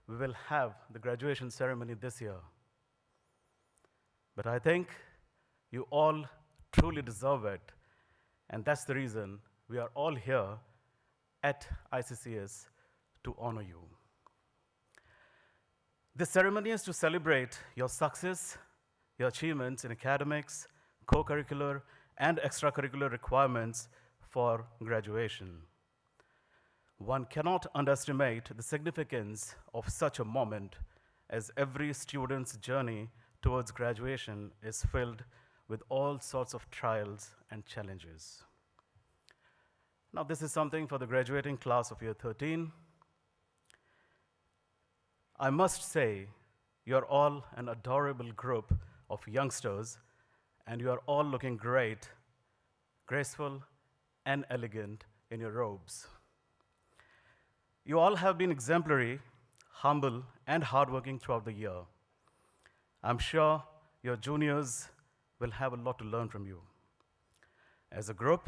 we will have the graduation ceremony this year. But I think you all truly deserve it, and that's the reason we are all here at ICCS to honor you. This ceremony is to celebrate your success, your achievements in academics, co-curricular, and extracurricular requirements for graduation. One cannot underestimate the significance of such a moment, as every student's journey towards graduation is filled with all sorts of trials and challenges. Now, this is something for the graduating class of year 13. I must say, you're all an adorable group of youngsters, and you are all looking great, graceful, and elegant in your robes. You all have been exemplary, humble, and hardworking throughout the year. I'm sure your juniors will have a lot to learn from you. As a group,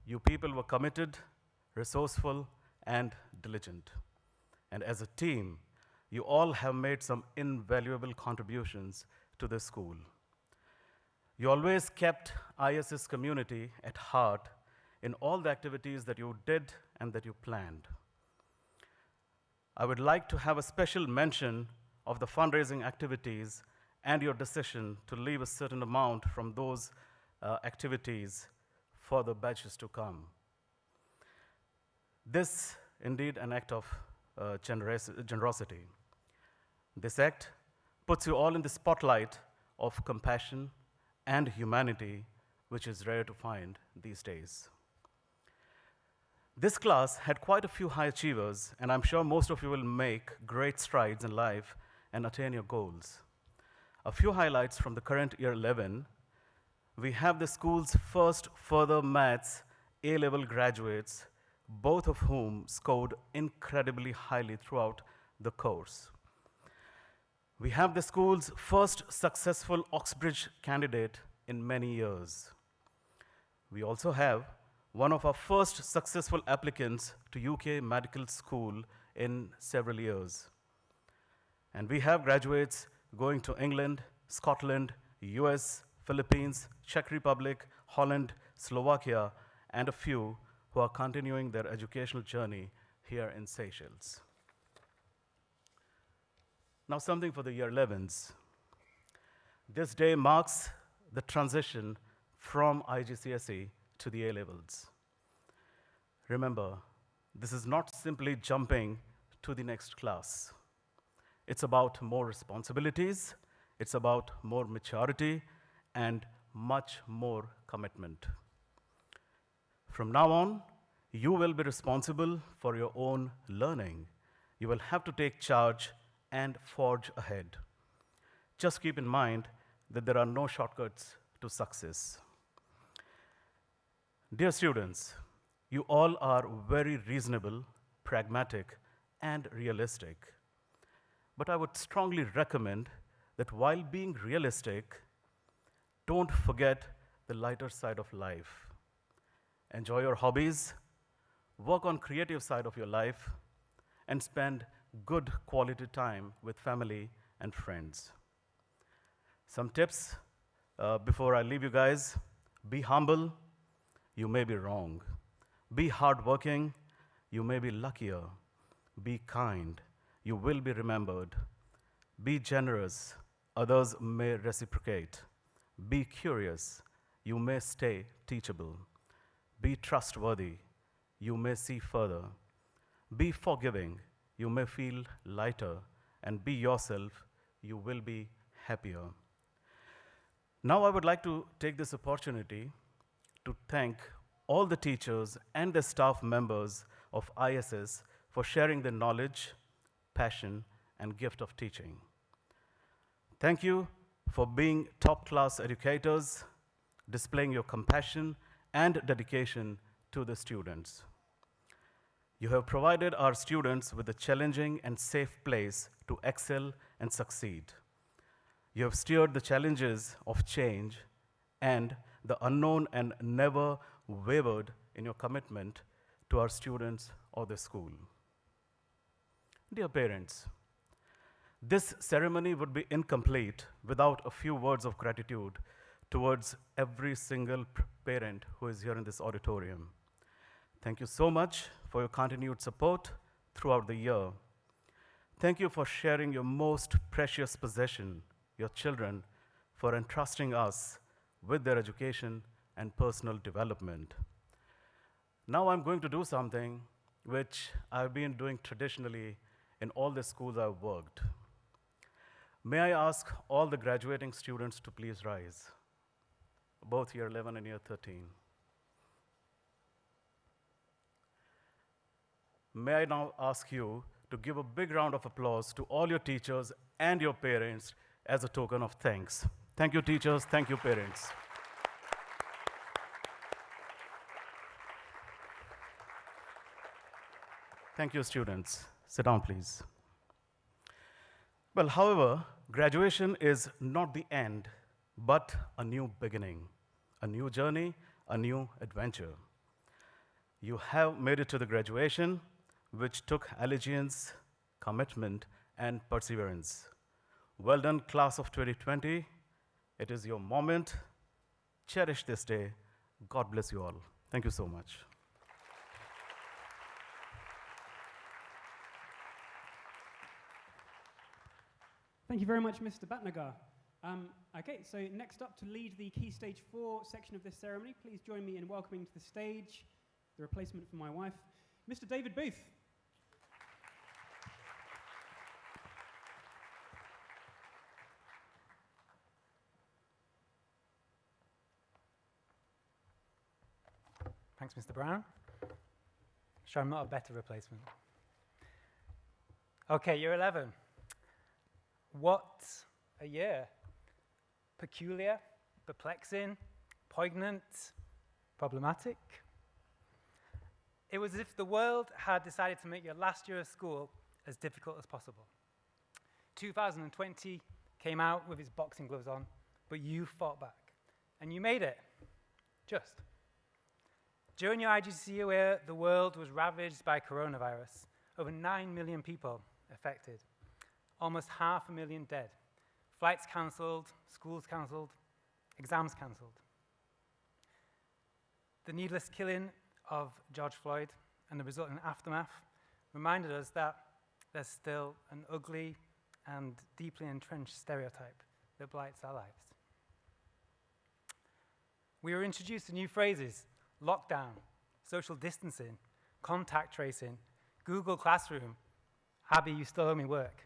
you people were committed, resourceful, and diligent. And as a team, you all have made some invaluable contributions to the school. You always kept ISS community at heart in all the activities that you did and that you planned. I would like to have a special mention of the fundraising activities and your decision to leave a certain amount from those activities for the batches to come. This, indeed, an act of generosity. This act puts you all in the spotlight of compassion and humanity, which is rare to find these days. This class had quite a few high achievers, and I'm sure most of you will make great strides in life and attain your goals. A few highlights from the current year 11. We have the school's first further maths A-level graduates, both of whom scored incredibly highly throughout the course. We have the school's first successful Oxbridge candidate in many years. We also have one of our first successful applicants to UK medical school in several years. And we have graduates going to England, Scotland, US, Philippines, Czech Republic, Holland, Slovakia, and a few who are continuing their educational journey here in Seychelles. Now, something for the year 11s. This day marks the transition from IGCSE to the A-levels. Remember, this is not simply jumping to the next class. It's about more responsibilities, it's about more maturity, and much more commitment. From now on, you will be responsible for your own learning. You will have to take charge and forge ahead. Just keep in mind that there are no shortcuts to success. Dear students, you all are very reasonable, pragmatic, and realistic. But I would strongly recommend that while being realistic, don't forget the lighter side of life. Enjoy your hobbies, work on creative side of your life, and spend good quality time with family and friends. Some tips before I leave you guys. Be humble, you may be wrong. Be hardworking, you may be luckier. Be kind, you will be remembered. Be generous, others may reciprocate. Be curious, you may stay teachable. Be trustworthy, you may see further. Be forgiving, you may feel lighter. And be yourself, you will be happier. Now I would like to take this opportunity to thank all the teachers and the staff members of ISS for sharing their knowledge, passion, and gift of teaching. Thank you for being top-class educators, displaying your compassion and dedication to the students. You have provided our students with a challenging and safe place to excel and succeed. You have steered the challenges of change and the unknown and never wavered in your commitment to our students or the school. Dear parents, This ceremony would be incomplete without a few words of gratitude towards every single parent who is here in this auditorium. Thank you so much for your continued support throughout the year. Thank you for sharing your most precious possession, your children, for entrusting us with their education and personal development. Now I'm going to do something which I've been doing traditionally in all the schools I've worked. May I ask all the graduating students to please rise, both year 11 and year 13. May I now ask you to give a big round of applause to all your teachers and your parents as a token of thanks. Thank you, teachers. Thank you, parents. Thank you, students. Sit down, please. Well, however, graduation is not the end, but a new beginning, a new journey, a new adventure. You have made it to the graduation, which took allegiance, commitment, and perseverance. Well done, class of 2020. It is your moment. Cherish this day. God bless you all. Thank you so much. Thank you very much, Mr. Bhatnagar. Okay, so next up to lead the Key Stage 4 section of this ceremony, please join me in welcoming to the stage the replacement for my wife, Mr. David Booth. Thanks, Mr. Brown. Sure, I'm not a better replacement. Okay, year 11. What a year. Peculiar, perplexing, poignant, problematic. It was as if the world had decided to make your last year of school as difficult as possible. 2020 came out with its boxing gloves on, but you fought back, and you made it. Just. During your IGCSE year, the world was ravaged by coronavirus. Over 9 million people affected. Almost 500,000 dead. Flights cancelled, schools cancelled, exams cancelled. The needless killing of George Floyd and the resulting aftermath reminded us that there's still an ugly and deeply entrenched stereotype that blights our lives. We were introduced to new phrases: lockdown, social distancing, contact tracing, Google Classroom. Abby, you still owe me work.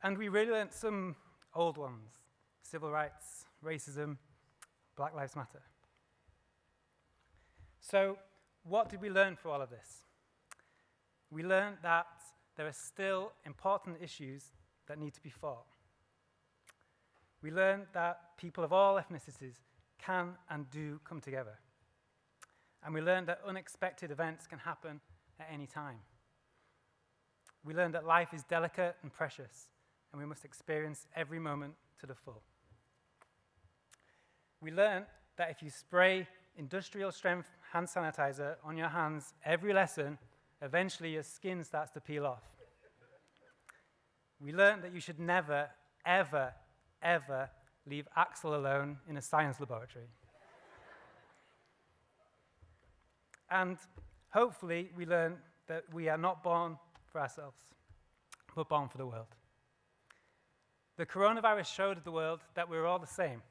And we really learned some old ones: civil rights, racism, Black Lives Matter. So, what did we learn through all of this? We learned that there are still important issues that need to be fought. We learned that people of all ethnicities can and do come together. And we learned that unexpected events can happen at any time. We learned that life is delicate and precious, and we must experience every moment to the full. We learned that if you spray industrial strength hand sanitizer on your hands every lesson, eventually your skin starts to peel off. We learned that you should never, ever, ever leave Axel alone in a science laboratory. And hopefully we learned that we are not born for ourselves, but born for the world. The coronavirus showed the world that we're all the same.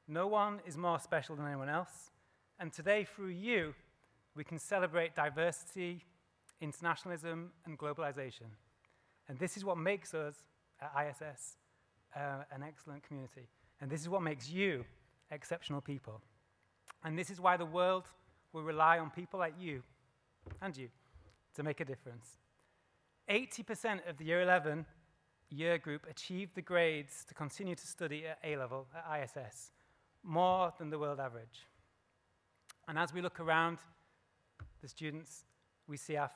No one is more special than anyone else. And today, through you, we can celebrate diversity, internationalism, and globalization. And this is what makes us, at ISS, an excellent community. And this is what makes you exceptional people. And this is why the world will rely on people like you and you to make a difference. 80% of the year 11 year group achieved the grades to continue to study at A-level at ISS, more than the world average. And as we look around the students, we see our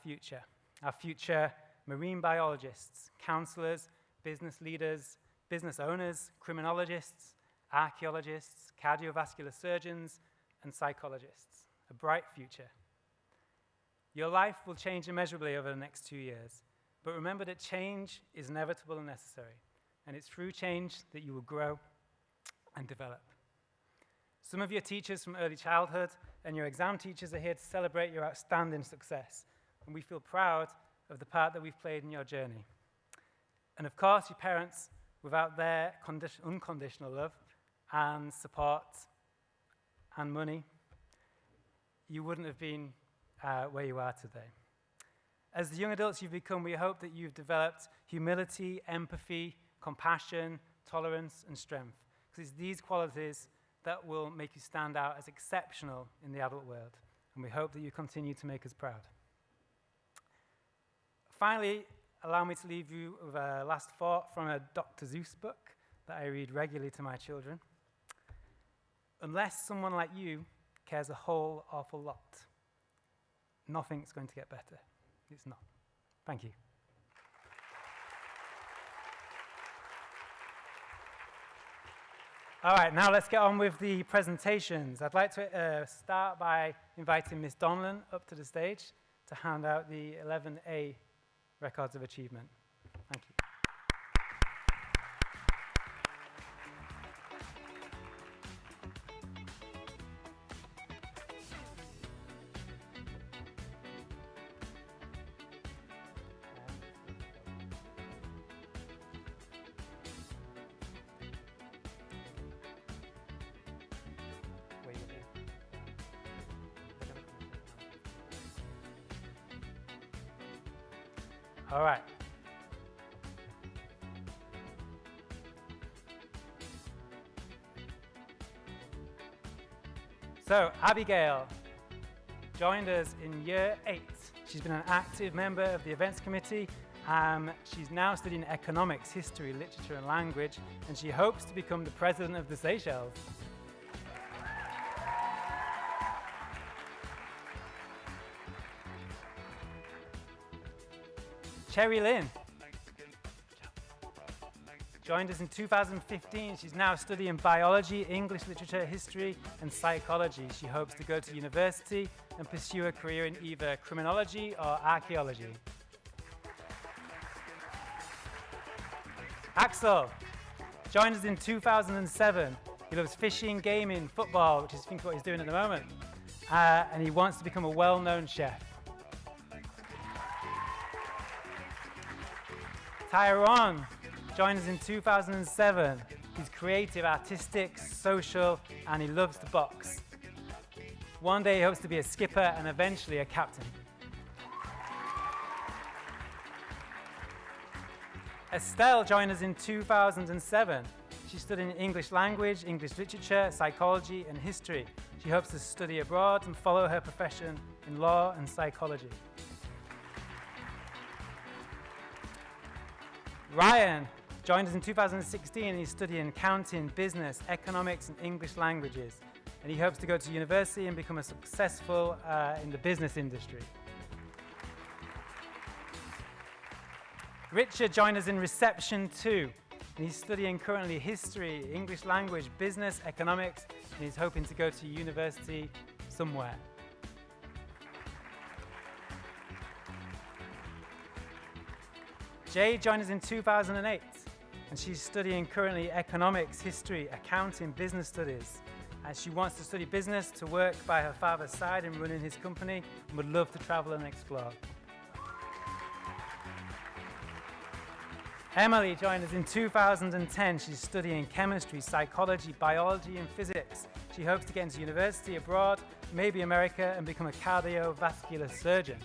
future marine biologists, counselors, business leaders, business owners, criminologists, archaeologists, cardiovascular surgeons, and psychologists. A bright future. Your life will change immeasurably over the next 2 years, But remember that change is inevitable and necessary, and it's through change that you will grow and develop. Some of your teachers from early childhood and your exam teachers are here to celebrate your outstanding success, and we feel proud of the part that we've played in your journey. And of course, your parents, without their unconditional love and support and money, you wouldn't have been where you are today. As the young adults you've become, we hope that you've developed humility, empathy, compassion, tolerance, and strength, because it's these qualities that will make you stand out as exceptional in the adult world, and we hope that you continue to make us proud. Finally, allow me to leave you with a last thought from a Dr. Seuss book that I read regularly to my children. Unless someone like you cares a whole awful lot, nothing's going to get better. It's not. Thank you. All right, now let's get on with the presentations. I'd like to start by inviting Ms. Donlan up to the stage to hand out the 11A Records of Achievement. Thank you. All right. So, Abigail joined us in year 8. She's been an active member of the events committee. She's now studying economics, history, literature, and language, and she hopes to become the president of the Seychelles. Cherry Lynn joined us in 2015. She's now studying biology, English literature, history, and psychology. She hopes to go to university and pursue a career in either criminology or archaeology. Axel joined us in 2007. He loves fishing, gaming, football, which is I think what he's doing at the moment. And he wants to become a well-known chef. Tyrone joined us in 2007. He's creative, artistic, social, and he loves to box. One day he hopes to be a skipper and eventually a captain. Estelle joined us in 2007. She's studying English language, English literature, psychology, and history. She hopes to study abroad and follow her profession in law and psychology. Ryan joined us in 2016 and he's studying accounting, business, economics, and English languages. And he hopes to go to university and become a successful in the business industry. Richard joined us in reception 2. And he's studying currently history, English language, business, economics, and he's hoping to go to university somewhere. Jay joined us in 2008, and she's studying currently economics, history, accounting, business studies. And she wants to study business to work by her father's side in running his company and would love to travel and explore. Emily joined us in 2010. She's studying chemistry, psychology, biology, and physics. She hopes to get into university abroad, maybe America, and become a cardiovascular surgeon.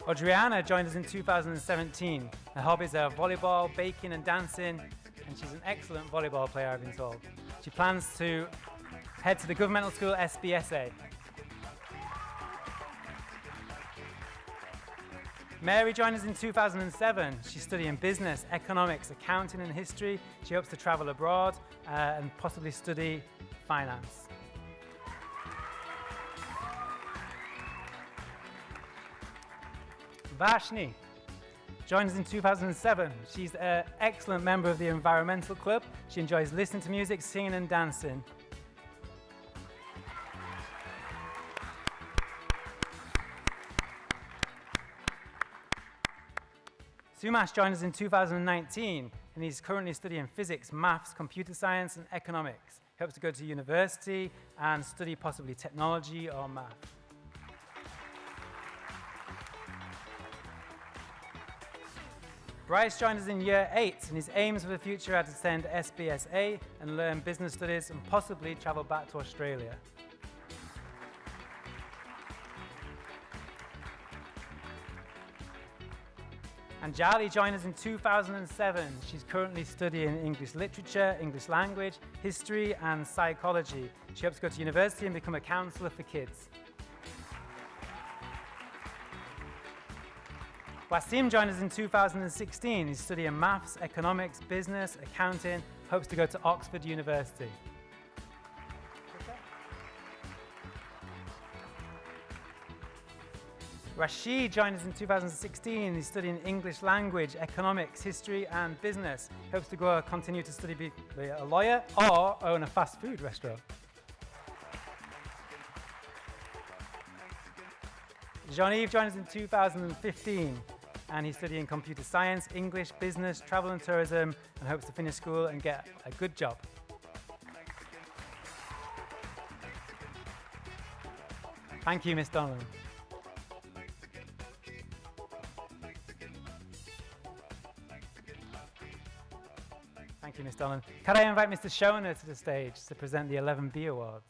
Adriana joined us in 2017. Her hobbies are volleyball, baking, and dancing, and she's an excellent volleyball player, I've been told. She plans to head to the governmental school SBSA. Mary joined us in 2007. She's studying business, economics, accounting, and history. She hopes to travel abroad and possibly study finance. Vashni joined us in 2007. She's an excellent member of the Environmental Club. She enjoys listening to music, singing, and dancing. Sumas joined us in 2019, and he's currently studying physics, maths, computer science, and economics. He hopes to go to university and study possibly technology or math. Bryce joined us in year 8, and his aims for the future are to attend SBSA and learn business studies and possibly travel back to Australia. And Jali joined us in 2007. She's currently studying English literature, English language, history, and psychology. She hopes to go to university and become a counselor for kids. Wasim joined us in 2016. He's studying maths, economics, business, accounting, hopes to go to Oxford University. Rashid joined us in 2016. He's studying English language, economics, history, and business. Hopes to continue to study, be a lawyer or own a fast food restaurant. Jean-Yves joined us in 2015, and he's studying computer science, English, business, travel and tourism, and hopes to finish school and get a good job. Thank you, Miss Donlan. Thank you, Ms. Donlan. Can I invite Mr. Schoner to the stage to present the 11B Awards?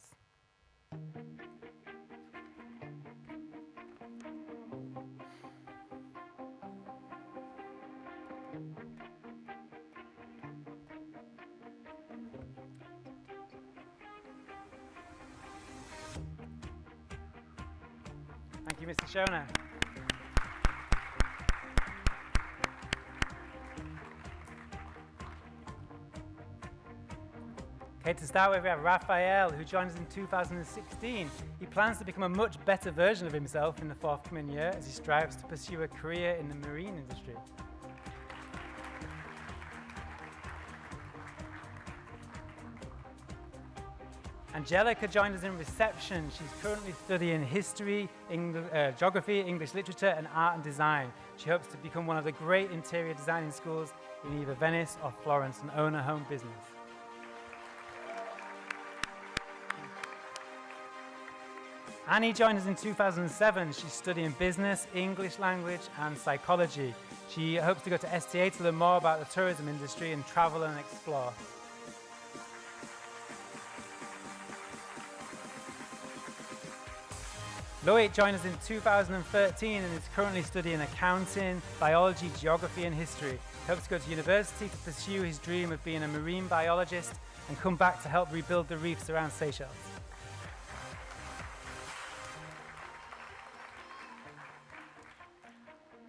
Thank you, Mr. Schoner. Okay, to start with, we have Raphael, who joined us in 2016. He plans to become a much better version of himself in the forthcoming year as he strives to pursue a career in the marine industry. Angelica joined us in reception. She's currently studying history, geography, English literature, and art and design. She hopes to become one of the great interior designing schools in either Venice or Florence and own a home business. Annie joined us in 2007. She's studying business, English language, and psychology. She hopes to go to STA to learn more about the tourism industry and travel and explore. Loic joined us in 2013 and is currently studying accounting, biology, geography, and history. He hopes to go to university to pursue his dream of being a marine biologist and come back to help rebuild the reefs around Seychelles.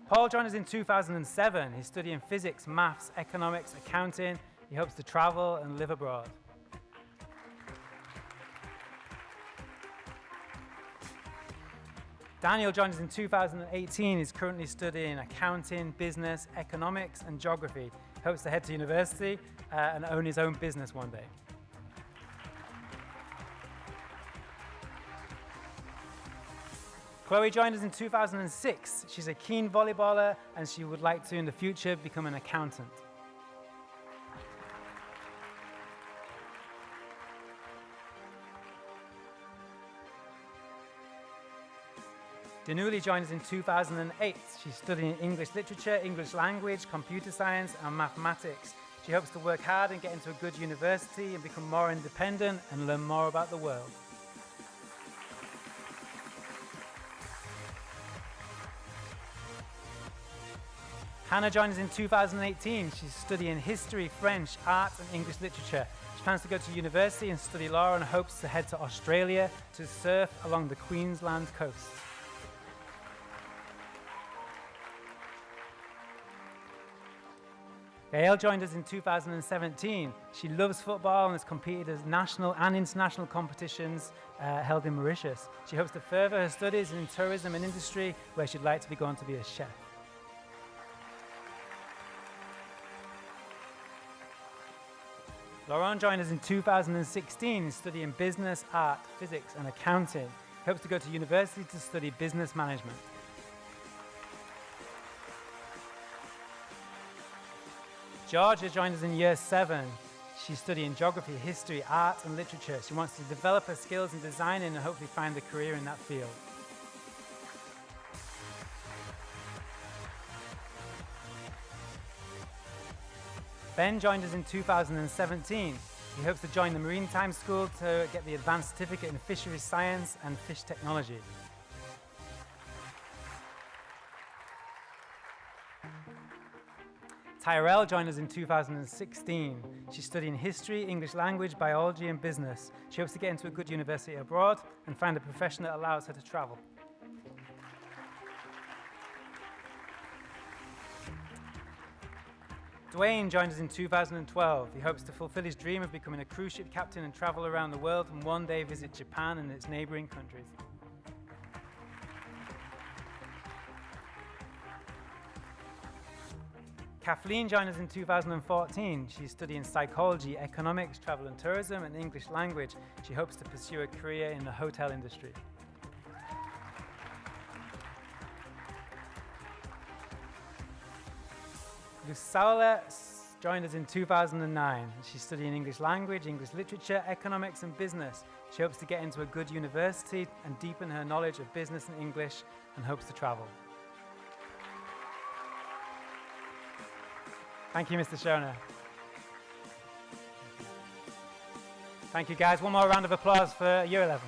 Paul joined us in 2007. He's studying physics, maths, economics, accounting. He hopes to travel and live abroad. Daniel joined us in 2018. He's currently studying accounting, business, economics, and geography. He hopes to head to university and own his own business one day. Chloe joined us in 2006. She's a keen volleyballer and she would like to in the future become an accountant. Danuli joined us in 2008. She's studying English literature, English language, computer science, and mathematics. She hopes to work hard and get into a good university and become more independent and learn more about the world. Hannah joined us in 2018. She's studying history, French, art, and English literature. She plans to go to university and study law and hopes to head to Australia to surf along the Queensland coast. Gail joined us in 2017. She loves football and has competed at national and international competitions held in Mauritius. She hopes to further her studies in tourism and industry, where she'd like to be going to be a chef. Laurent joined us in 2016, studying business, art, physics, and accounting. He hopes to go to university to study business management. Georgia joined us in year 7. She's studying geography, history, art, and literature. She wants to develop her skills in designing and hopefully find a career in that field. Ben joined us in 2017. He hopes to join the Maritime School to get the advanced certificate in fisheries science and fish technology. Tyrell joined us in 2016. She's studying history, English language, biology, and business. She hopes to get into a good university abroad and find a profession that allows her to travel. Dwayne joined us in 2012. He hopes to fulfill his dream of becoming a cruise ship captain and travel around the world and one day visit Japan and its neighboring countries. Kathleen joined us in 2014. She's studying psychology, economics, travel and tourism, and English language. She hopes to pursue a career in the hotel industry. Lusaula joined us in 2009. She's studying English language, English literature, economics, and business. She hopes to get into a good university and deepen her knowledge of business and English, and hopes to travel. Thank you, Mr. Shona. Thank you, guys. One more round of applause for Year 11.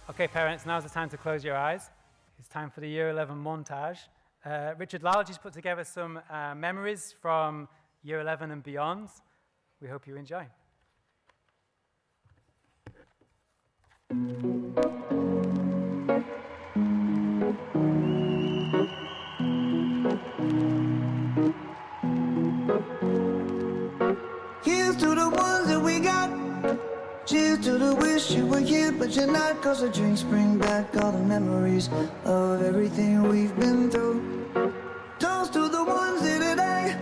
Okay, parents, now's the time to close your eyes. It's time for the Year 11 montage. Richard Lalji's put together some memories from Year 11 and beyond. We hope you enjoy. Here's to the ones that we got. Cheers to the wish you were here, but you're not. 'Cause the drinks bring back all the memories of everything we've been through. Toast to the ones here today.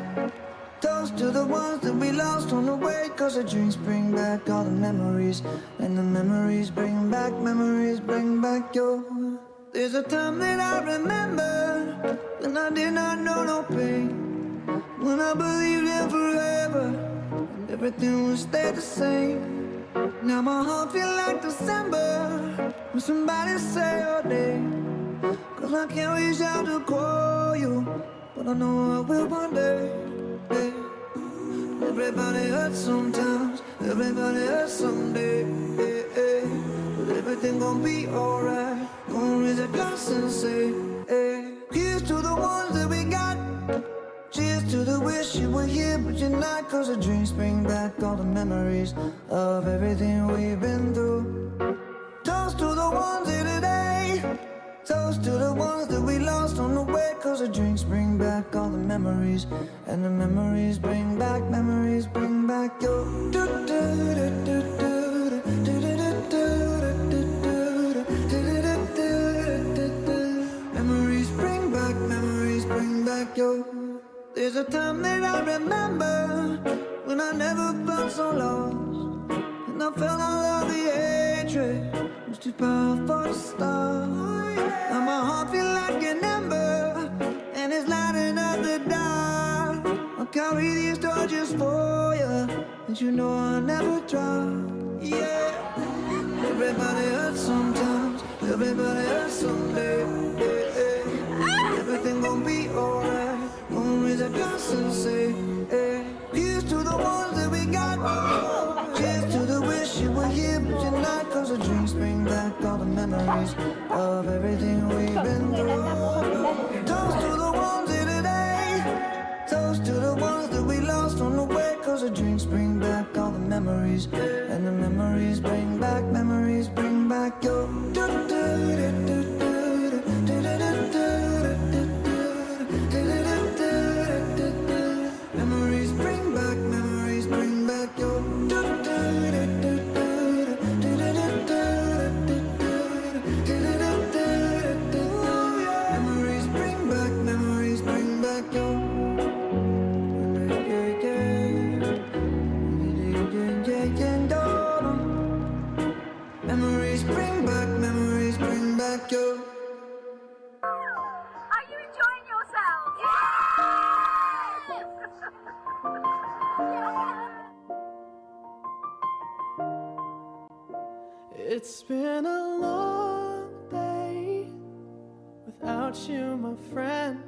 Toast to the ones that we lost on the way. 'Cause the drinks bring back all the memories, and the memories bring back your. There's a time that I remember when I did not know no pain, when I believed in forever and everything would stay the same. Now my heart feel like December when somebody say your name. 'Cause I can't reach out to call you, but I know I will one day. Yeah. Everybody hurts sometimes, everybody hurts someday. Yeah, yeah. But everything gon' be alright. Gonna raise a glass and say, hey. Here's to the ones that we got. Cheers to the wish you were here, but you're not. 'Cause the drinks bring back all the memories of everything we've been through. Toast to the ones here today. Toast to the ones that we lost on the way. 'Cause the drinks bring back all the memories, and the memories bring back your. Memories bring back your. There's a time that I remember when I never felt so lost, and I felt all of the hatred was too powerful to stop. Now my heart feel like an ember, and it's lighting up the dark. I'll carry these torches for you, and you know I'll never drop. Yeah. Everybody hurts sometimes, everybody hurts someday. Yeah, yeah. Everything gon' be alright. Gonna raise a glass and say, hey. Here's to the ones that we got. Cheers to the wish you were here, but you're not. 'Cause the drinks bring back all the memories of everything we've been through. Toast to the ones here today. Toast to the ones that we lost on the way. 'Cause the drinks bring back all the memories, and the memories bring back your. Memories bring back your. Memories bring back your. It's been a long day without you, my friend,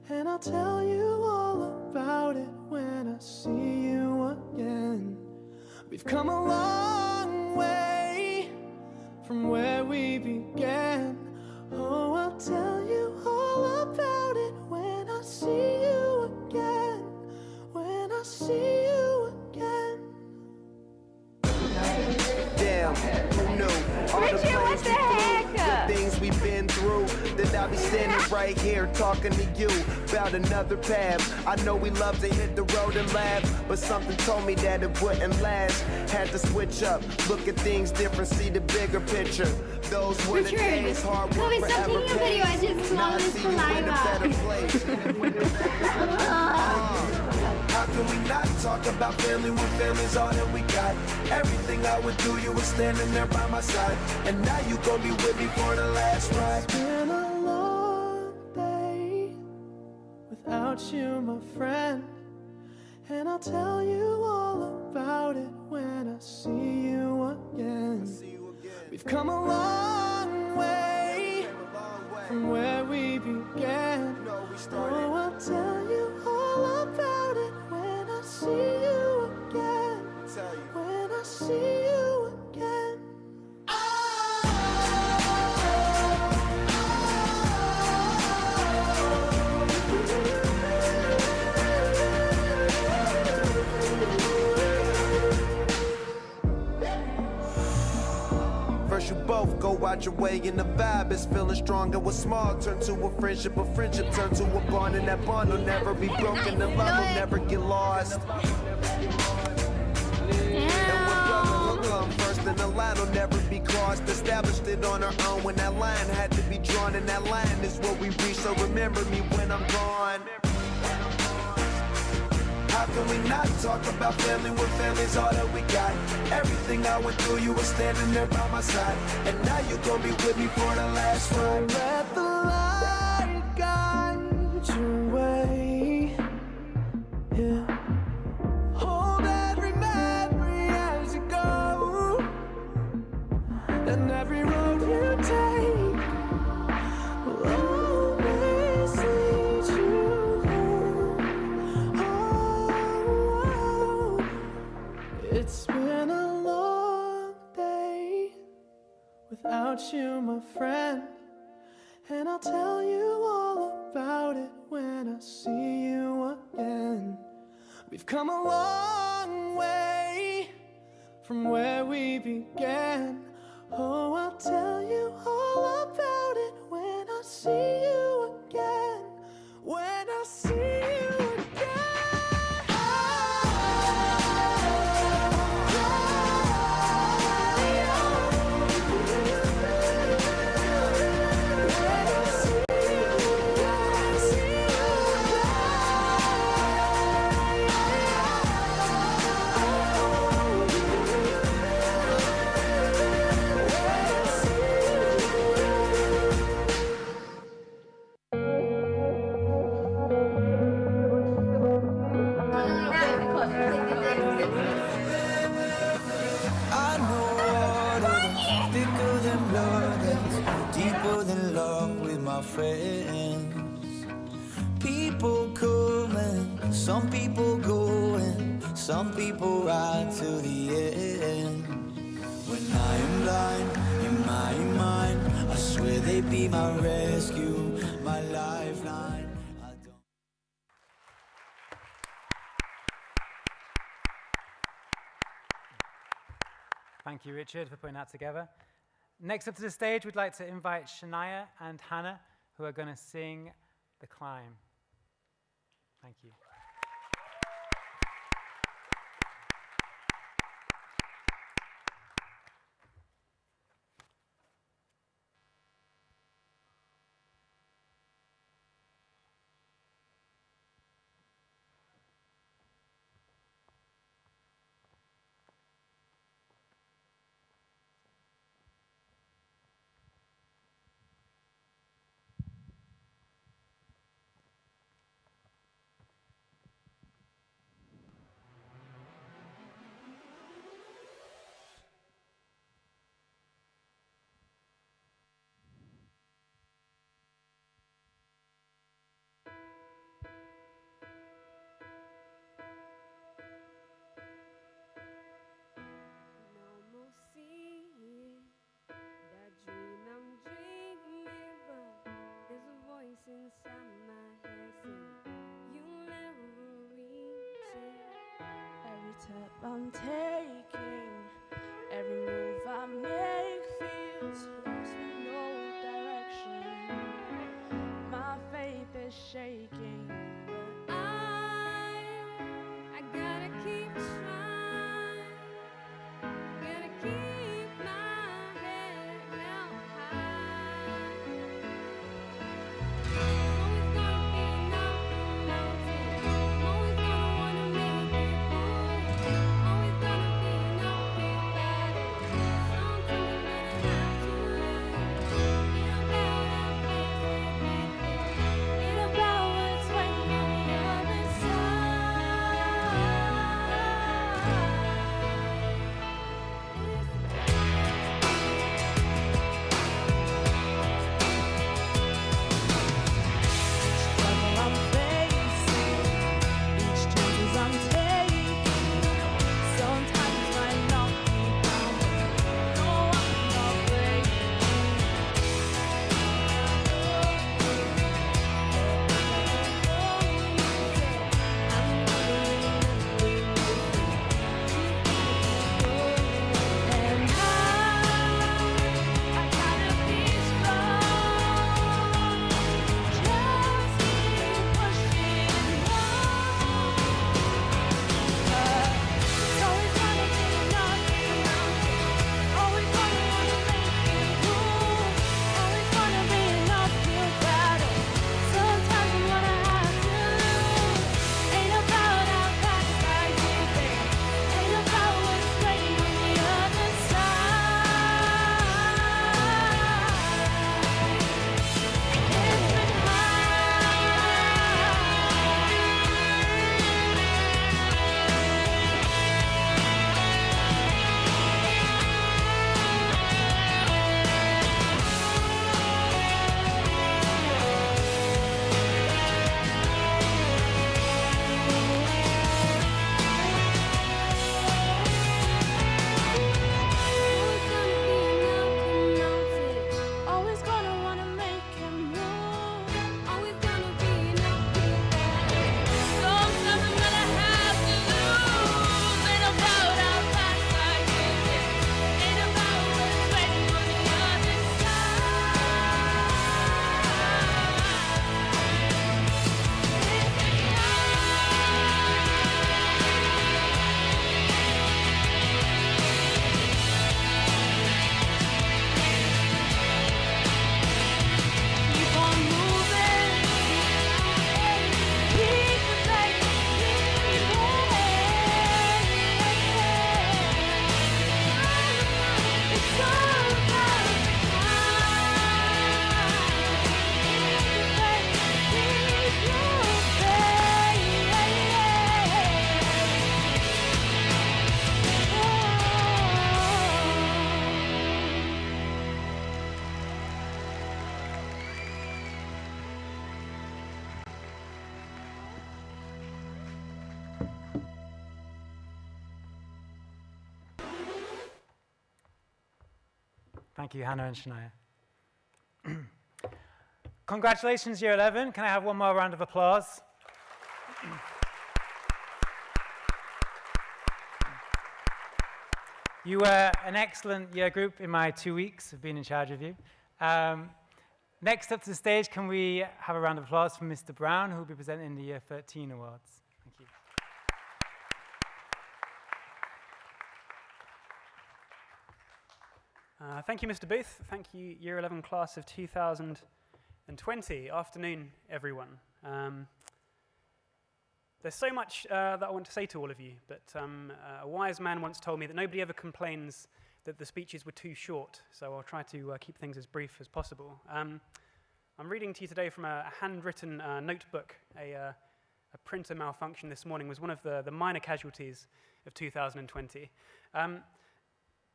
and I'll tell you all about it when I see you again. We've come a long way from where we began. Oh, I'll tell you all about it when I see you again. When I see you again. Damn, who knew? All the Richard, what the heck? the things we've been through. That I'll be standing right here talking to you about another path. I know we love to hit the road and laugh, but something told me that it wouldn't last. Had to switch up, look at things different, see the bigger picture. Those were the days, hard work Chloe, stop forever taking a video. I just Now I swallowed see you in a better place. How can we not talk about family when family's all that we got? Everything I would do, you were standing there by my side, and now you gon' be with me for the last ride. It's been a long day without you, my friend, and I'll tell you all about it when I see you again. We've come a long way from where we began. Oh, I'll tell you all about it when I see you again. When I see you again. First you both go out your way and the vibe is feeling strong, and what's small turn to a friendship turn to a bond, and that bond will never be broken, the love will never get lost. And when brotherhood come first, then the line will never be crossed. Established it on our own when that line had to be drawn, and that line is what we reach, so remember me when I'm gone. How can we not talk about family when family's all that we got? Everything I went through, you were standing there by my side, and now you gon' be with me for the last ride. Let the light guide your way. Yeah. Hold every memory as you go, and every road you take will always lead you home. Oh, it's been a long day without you, my friend, and I'll tell you all about it when I see you again. We've come a long way from where we began. Oh, I'll tell you all about it when I see you again. When I see you I know water that's thicker than blood, that's deeper than love with my friends. People coming, some people going, some people ride to the end. When I am blind in my mind, I swear they be my rescue, my lifeline. I don't. Thank you, Richard, for putting that together. Next up to the stage, we'd like to invite Shania and Hannah, who are going to sing The Climb. Thank you. I'm taking. Every move I make feels lost with no direction. My faith is shaking, but I gotta keep trying. Gotta keep my head held high. Always gonna be nothing mountain. Always gonna wanna make it move. Always gonna be nothing better. Sometimes I'm gonna have to lose. Ain't about how fast it get there. Ain't about what's waiting on the other struggle I'm facing, each chances I'm taking, sometimes might knock me down, but no, I'm not breaking. And I gotta be strong. Just keep pushing on. It's always gonna be nothing mountain. Always gonna wanna make it move. Always gonna be an uphill battle. Sometimes I'm gonna have to lose. Ain't about how fast I get there. Ain't about what's waiting on the other side. It's been always gonna wanna make it move. Always gonna be nothing better. Sometimes I'm gonna have to lose. Ain't about how fast I get there. Ain't about what's waiting on the other keep on moving. Keep the faith. Keep it's all about Thank you, Hannah and Shania. Congratulations, Year 11. Can I have one more round of applause? You were an excellent year group in my 2 weeks of being in charge of you. Next up to the stage, can we have a round of applause for Mr. Brown, who will be presenting the Year 13 awards. Thank you. Thank you, Mr. Booth. Thank you, Year 11 class of 2020. Afternoon, everyone. There's so much that I want to say to all of you, but a wise man once told me that nobody ever complains that the speeches were too short, so I'll try to keep things as brief as possible. I'm reading to you today from a handwritten notebook. A printer malfunction this morning was one of the minor casualties of 2020.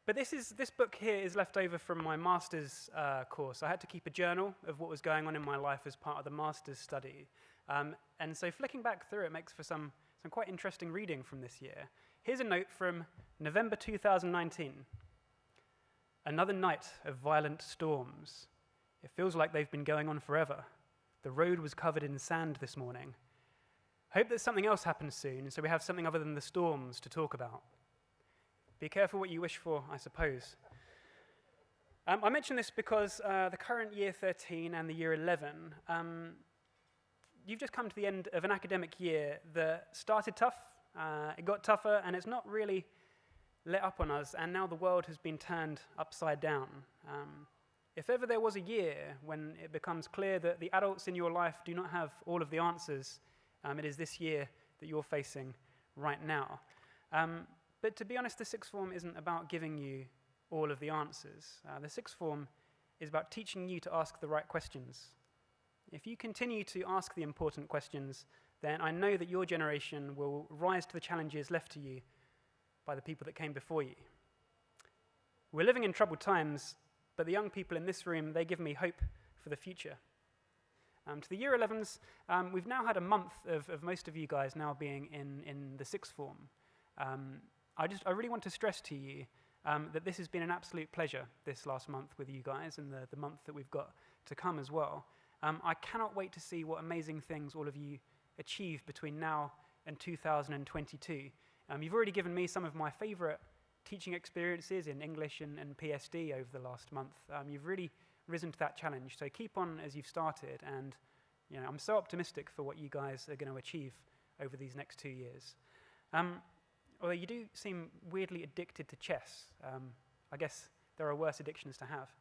But this book here is left over from my master's course. I had to keep a journal of what was going on in my life as part of the master's study. And so flicking back through it makes for some quite interesting reading from this year. Here's a note from November 2019. Another night of violent storms. It feels like they've been going on forever. The road was covered in sand this morning. Hope that something else happens soon, so we have something other than the storms to talk about. Be careful what you wish for, I suppose. I mention this because the current Year 13 and the Year 11, you've just come to the end of an academic year that started tough, it got tougher, and it's not really let up on us, and now the world has been turned upside down. If ever there was a year when it becomes clear that the adults in your life do not have all of the answers, it is this year that you're facing right now. But to be honest, the sixth form isn't about giving you all of the answers. The sixth form is about teaching you to ask the right questions. If you continue to ask the important questions, then I know that your generation will rise to the challenges left to you by the people that came before you. We're living in troubled times, but the young people in this room, they give me hope for the future. To the Year 11s, we've now had a month of most of you guys now being in the sixth form. I really want to stress to you that this has been an absolute pleasure this last month with you guys and the month that we've got to come as well. I cannot wait to see what amazing things all of you achieve between now and 2022. You've already given me some of my favorite teaching experiences in English and PSD over the last month. You've really risen to that challenge, so keep on as you've started, and I'm so optimistic for what you guys are going to achieve over these next 2 years. Although you do seem weirdly addicted to chess. I guess there are worse addictions to have.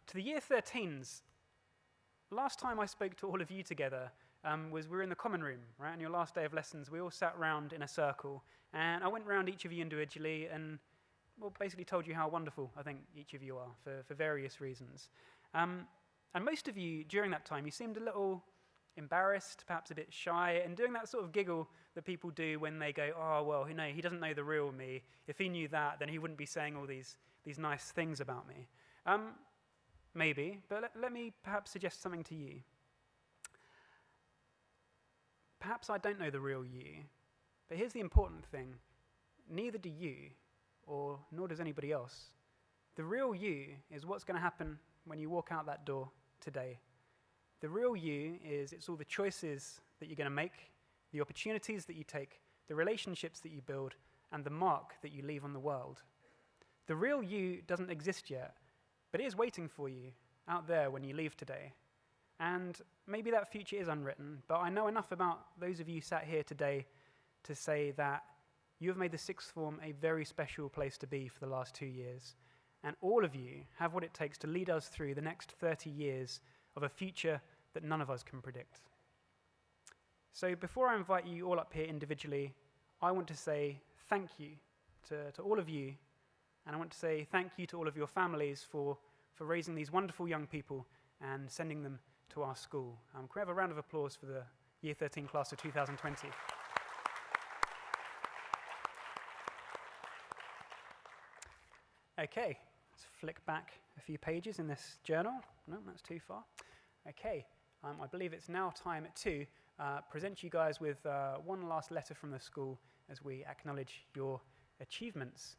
To the Year 13s, last time I spoke to all of you together we were in the common room, right? On your last day of lessons, we all sat round in a circle, and I went round each of you individually and basically told you how wonderful I think each of you are for various reasons. And most of you, during that time, you seemed a little embarrassed, perhaps a bit shy, and doing that sort of giggle that people do when they go, oh, well, he doesn't know the real me. If he knew that, then he wouldn't be saying all these nice things about me. Maybe, but let me perhaps suggest something to you. Perhaps I don't know the real you, but here's the important thing. Neither do you, nor does anybody else. The real you is what's going to happen when you walk out that door today. The real you it's all the choices that you're going to make, the opportunities that you take, the relationships that you build, and the mark that you leave on the world. The real you doesn't exist yet, but it is waiting for you out there when you leave today. And maybe that future is unwritten, but I know enough about those of you sat here today to say that you have made the sixth form a very special place to be for the last 2 years. And all of you have what it takes to lead us through the next 30 years of a future that none of us can predict. So before I invite you all up here individually, I want to say thank you to all of you, and I want to say thank you to all of your families for raising these wonderful young people and sending them to our school. Can we have a round of applause for the Year 13 class of 2020? Okay, let's flick back a few pages in this journal. No, that's too far. Okay, I believe it's now time to present you guys with one last letter from the school as we acknowledge your achievements.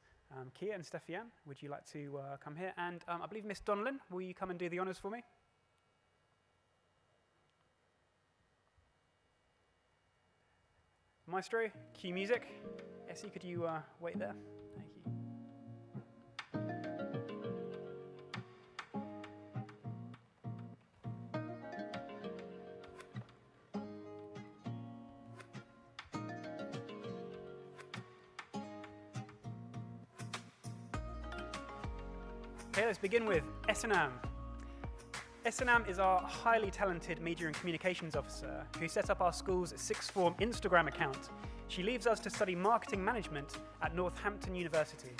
Kia and Stefian, would you like to come here? And I believe Miss Donlan, will you come and do the honours for me? Maestro, cue music. Essie, could you wait there? Thank you. Okay, let's begin with Esenam. Esenam is our highly talented Media and Communications Officer who set up our school's sixth form Instagram account. She leaves us to study marketing management at Northampton University.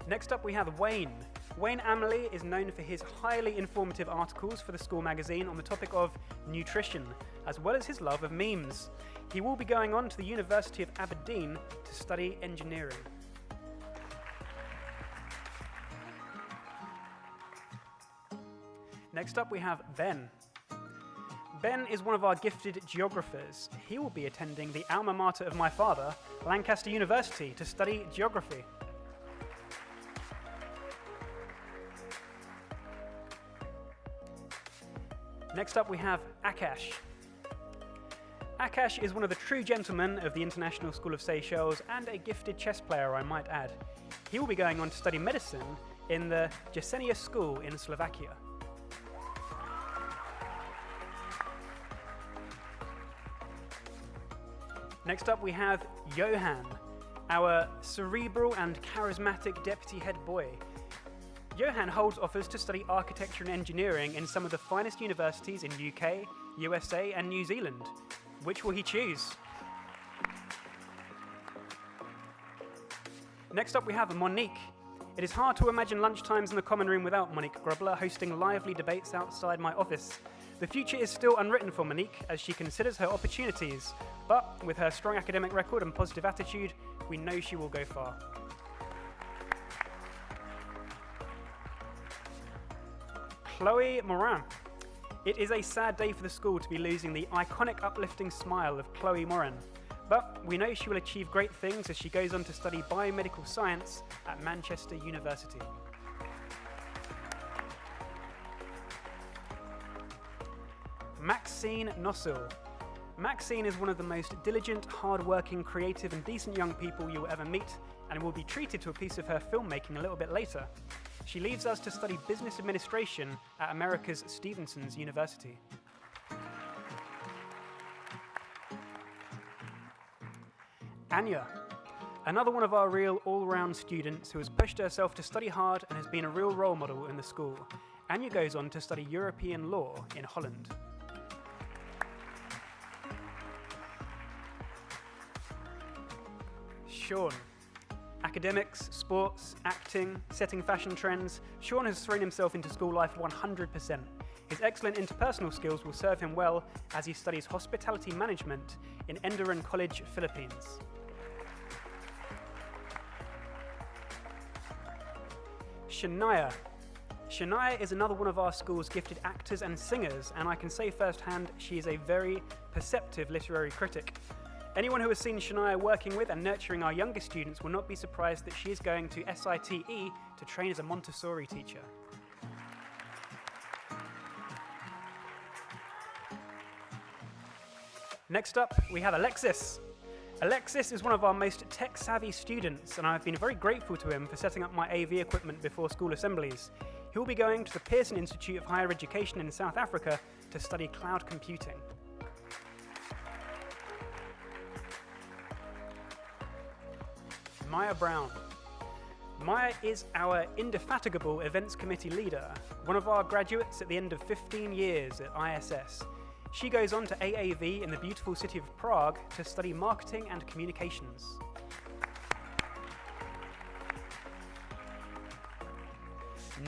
Next up we have Wayne. Wayne Amerley is known for his highly informative articles for the school magazine on the topic of nutrition, as well as his love of memes. He will be going on to the University of Aberdeen to study engineering. Next up we have Ben. Ben is one of our gifted geographers. He will be attending the alma mater of my father, Lancaster University, to study geography. Next up, we have Akash. Akash is one of the true gentlemen of the International School of Seychelles and a gifted chess player, I might add. He will be going on to study medicine in the Jesenia School in Slovakia. Next up, we have Johan, our cerebral and charismatic deputy head boy. Johan holds offers to study architecture and engineering in some of the finest universities in UK, USA, and New Zealand. Which will he choose? Next up, we have Monique. It is hard to imagine lunchtimes in the common room without Monique Grubler hosting lively debates outside my office. The future is still unwritten for Monique as she considers her opportunities, but with her strong academic record and positive attitude, we know she will go far. Chloe Morin. It is a sad day for the school to be losing the iconic uplifting smile of Chloe Morin, but we know she will achieve great things as she goes on to study biomedical science at Manchester University. Maxine Nossil. Maxine is one of the most diligent, hard-working, creative and decent young people you will ever meet, and will be treated to a piece of her filmmaking a little bit later. She leaves us to study business administration at America's Stevenson's University. Anya, another one of our real all-round students who has pushed herself to study hard and has been a real role model in the school. Anya goes on to study European law in Holland. Sean. Academics, sports, acting, setting fashion trends, Sean has thrown himself into school life 100%. His excellent interpersonal skills will serve him well as he studies hospitality management in Enderun College, Philippines. Shania. Shania is another one of our school's gifted actors and singers, and I can say firsthand she is a very perceptive literary critic. Anyone who has seen Shania working with and nurturing our younger students will not be surprised that she is going to SITE to train as a Montessori teacher. Next up, we have Alexis. Alexis is one of our most tech-savvy students, and I've been very grateful to him for setting up my AV equipment before school assemblies. He will be going to the Pearson Institute of Higher Education in South Africa to study cloud computing. Maya Brown. Maya is our indefatigable events committee leader, one of our graduates at the end of 15 years at ISS. She goes on to AAV in the beautiful city of Prague to study marketing and communications.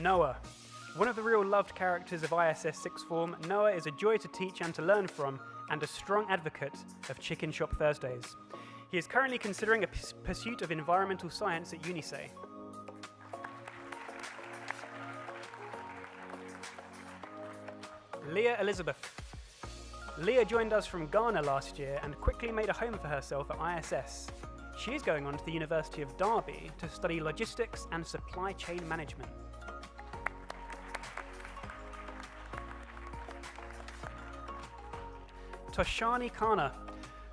Noah. One of the real loved characters of ISS Sixth Form, Noah is a joy to teach and to learn from, and a strong advocate of Chicken Shop Thursdays. He is currently considering a pursuit of environmental science at UNISE. Leah Elizabeth. Leah joined us from Ghana last year and quickly made a home for herself at ISS. She is going on to the University of Derby to study logistics and supply chain management. Toshani Kana.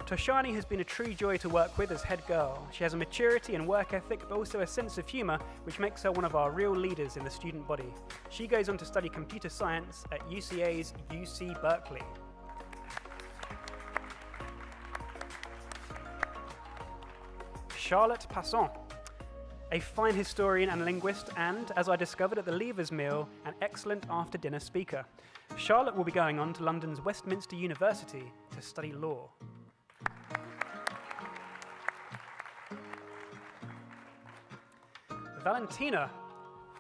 Toshani has been a true joy to work with as head girl. She has a maturity and work ethic, but also a sense of humour, which makes her one of our real leaders in the student body. She goes on to study computer science at UCA's UC Berkeley. Charlotte Passon. A fine historian and linguist, and, as I discovered at the Leavers meal, an excellent after-dinner speaker. Charlotte will be going on to London's Westminster University to study law. Valentina,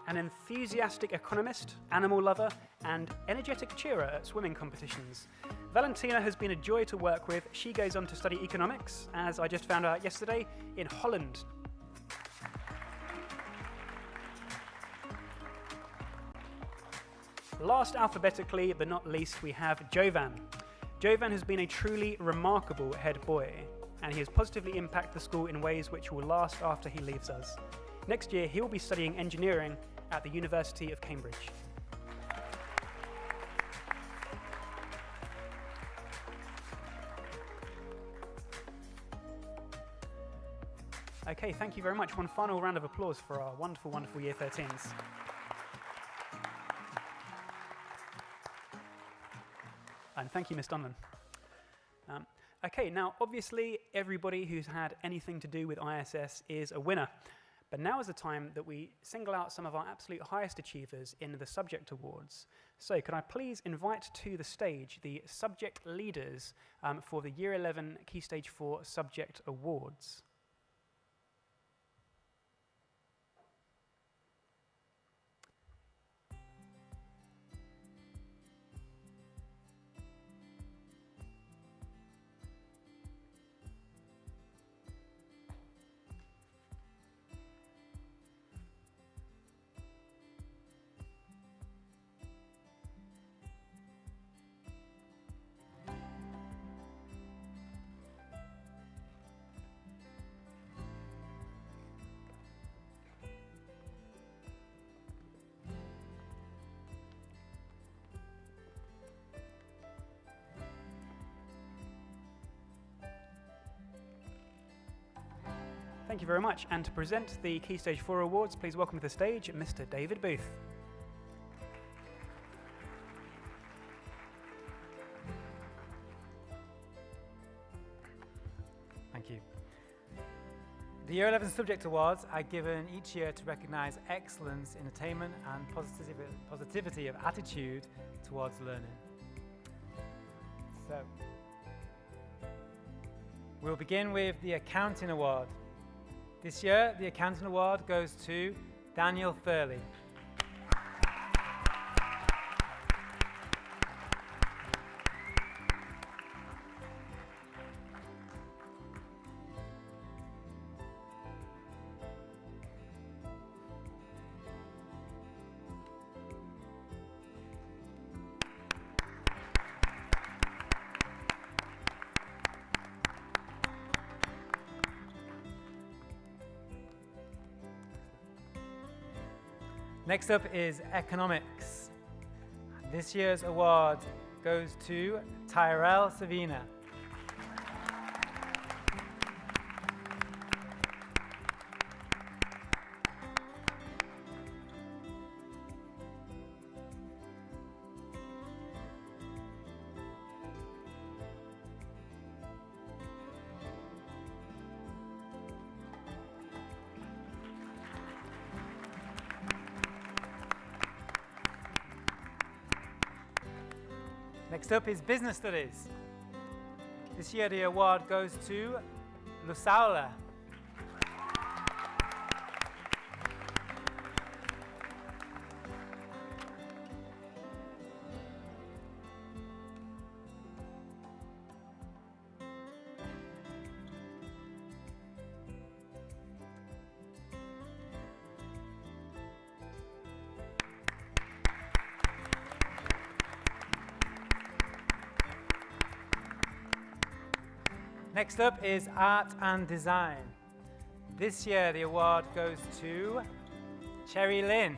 an enthusiastic economist, animal lover, and energetic cheerer at swimming competitions. Valentina has been a joy to work with. She goes on to study economics, as I just found out yesterday, in Holland. Last alphabetically, but not least, we have Jovan. Jovan has been a truly remarkable head boy, and he has positively impacted the school in ways which will last after he leaves us. Next year, he will be studying engineering at the University of Cambridge. Okay, thank you very much. One final round of applause for our wonderful, wonderful Year 13s. And thank you, Miss Donlan. Okay, now obviously everybody who's had anything to do with ISS is a winner. But now is the time that we single out some of our absolute highest achievers in the subject awards. So could I please invite to the stage the subject leaders for the Year 11 Key Stage 4 Subject Awards. Thank you very much. And to present the Key Stage 4 Awards, please welcome to the stage Mr. David Booth. Thank you. The Year 11 Subject Awards are given each year to recognise excellence in attainment and positivity of attitude towards learning. So, we'll begin with the Accounting Award. This year, the Accounting Award goes to Daniel Thurley. Next up is Economics. This year's award goes to Tyrell Savina. Next up is Business Studies. This year the award goes to Lusaula. Next up is Art and Design. This year the award goes to Cherry Lynn.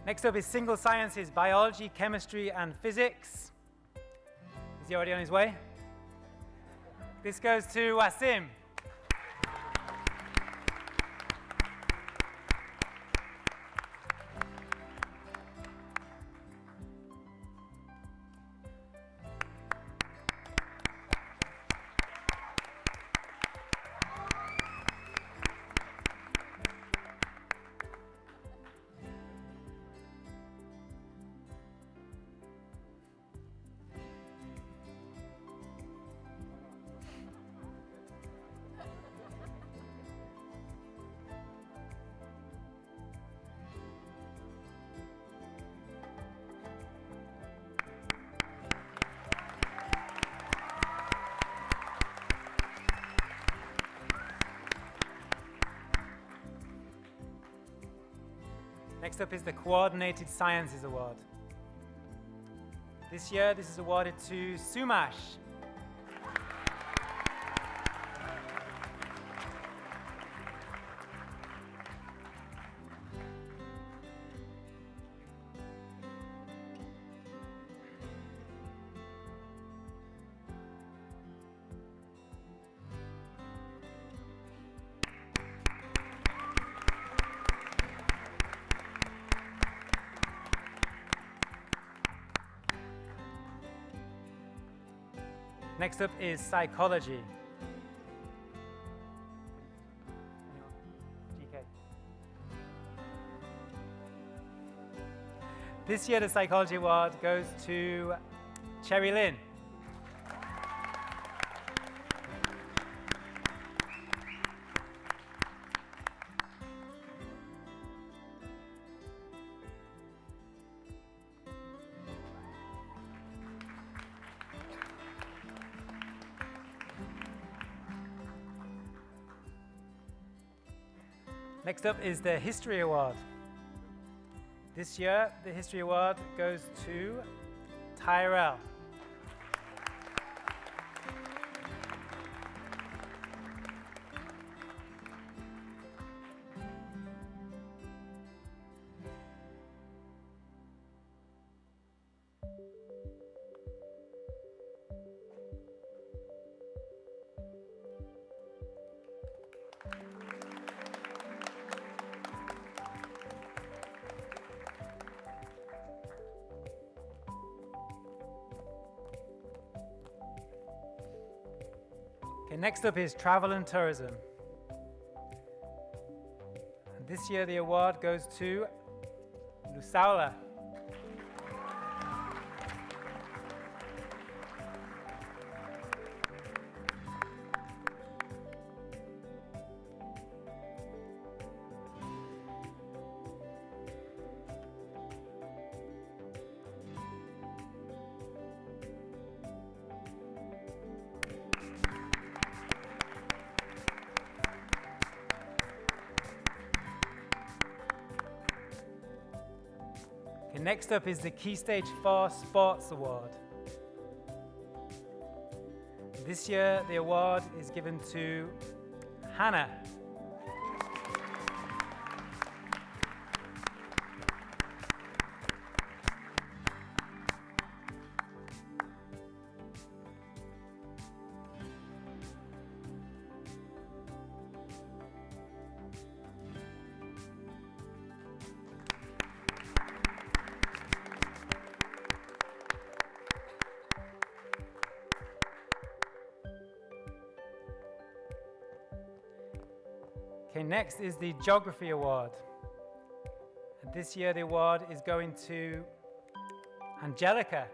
Next up is Single Sciences, Biology, Chemistry and Physics. Is he already on his way? This goes to Wasim. Next up is the Coordinated Sciences Award. This year, this is awarded to Sumash. Next up is psychology. GK. This year, the psychology award goes to Cherry Lynn. Next up is the History Award. This year, the History Award goes to Tyrell. Okay, next up is Travel and Tourism. And this year the award goes to Lusaula. Okay, next up is the Key Stage 4 Sports Award. This year, the award is given to Hannah. Okay, next is the Geography Award. And this year the award is going to Angelica.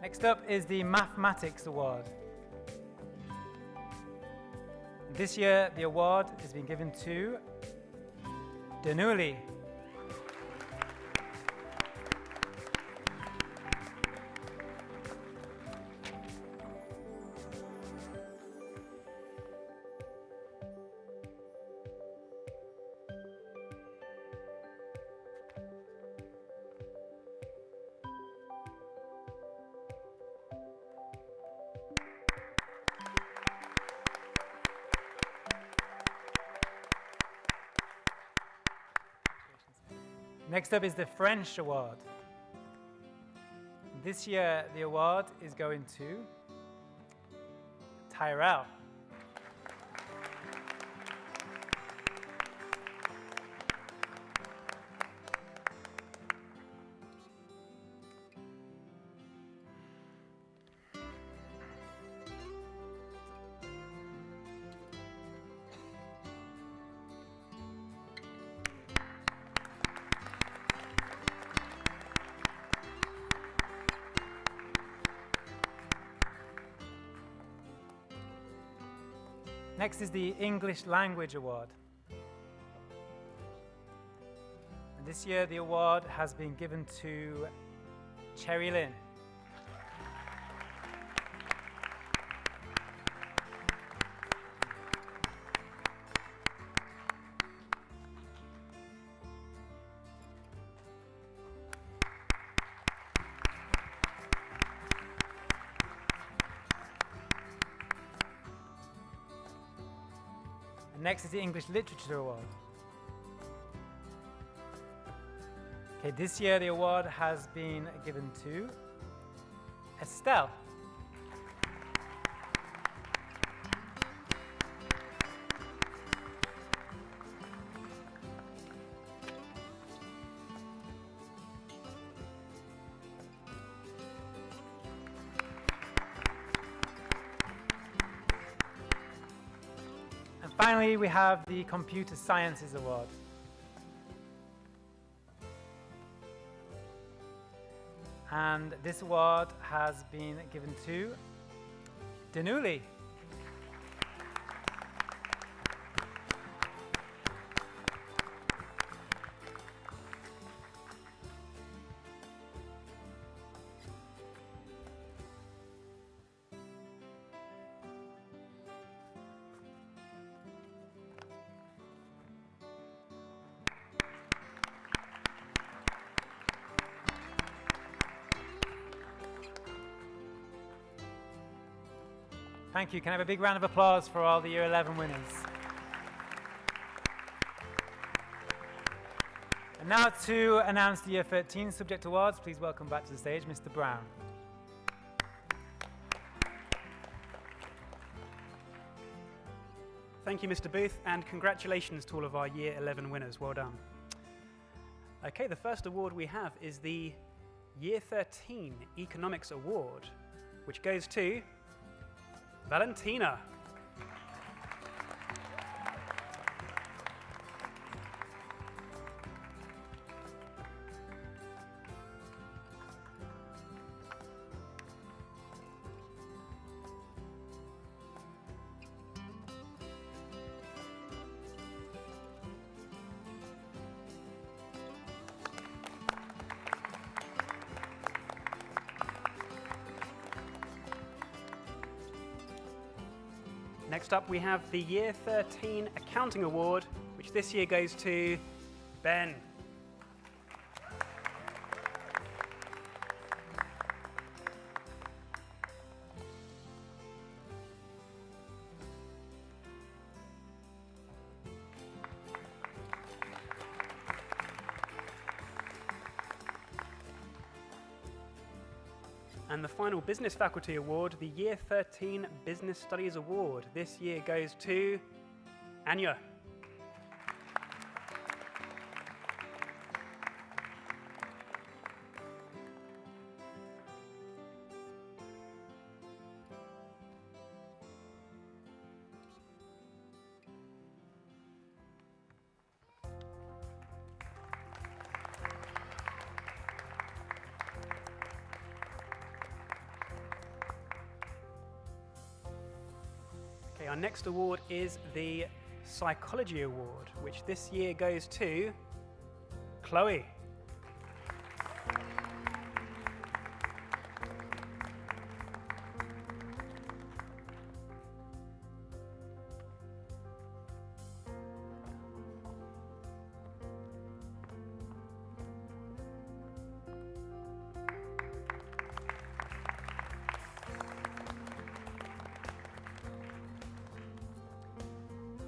Next up is the Mathematics Award. This year, the award has been given to Danuli. Next up is the French Award. This year, the award is going to Tyrell. Next is the English Language Award. And this year the award has been given to Cherry Lynn. And next is the English Literature Award. Okay, this year the award has been given to Estelle. And finally, we have the Computer Sciences Award. And this award has been given to Denuli. Thank you. Can I have a big round of applause for all the Year 11 winners? And now to announce the Year 13 Subject Awards, please welcome back to the stage Mr. Brown. Thank you, Mr. Booth, and congratulations to all of our Year 11 winners. Well done. Okay, the first award we have is the Year 13 Economics Award, which goes to Valentina. Next up, we have the Year 13 Accounting Award, which this year goes to Ben. And the final Business Faculty Award, the Year 13 Business Studies Award. This year goes to Anya. Okay, our next award is the Psychology Award, which this year goes to Chloe.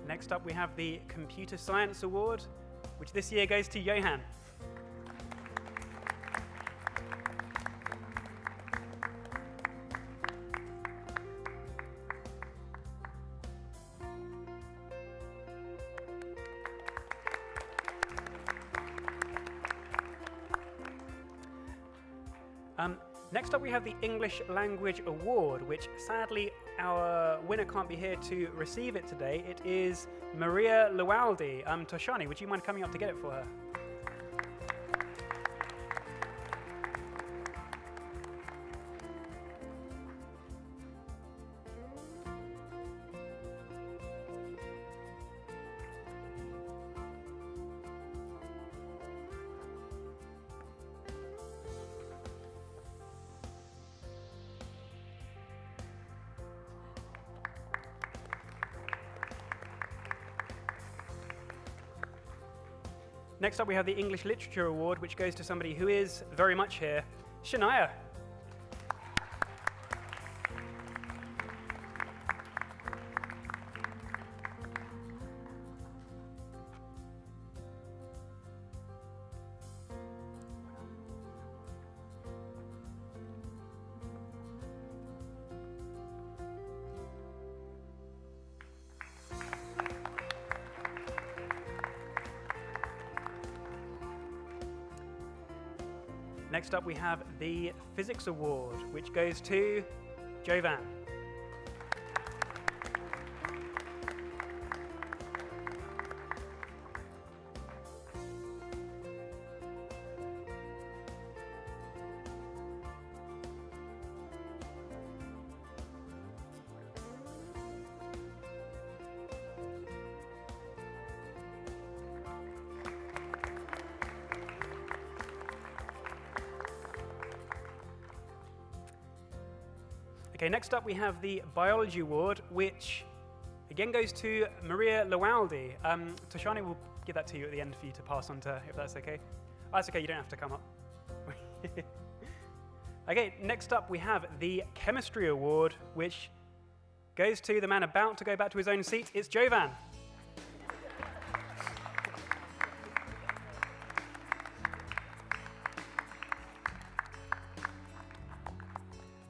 Next up, we have the Computer Science Award, which this year goes to Johan. Next up, we have the English Language Award, which sadly our winner can't be here to receive it today. It is Maria Lualdi. Toshani, would you mind coming up to get it for her? Next up, we have the English Literature Award, which goes to somebody who is very much here, Shania. Next up, we have the Physics Award, which goes to Jovan. Okay, next up we have the Biology Award, which again goes to Maria Lawaldi. Toshani will give that to you at the end for you to pass on to her, if that's okay. Oh, that's okay, you don't have to come up. Okay, next up we have the Chemistry Award, which goes to the man about to go back to his own seat. It's Jovan.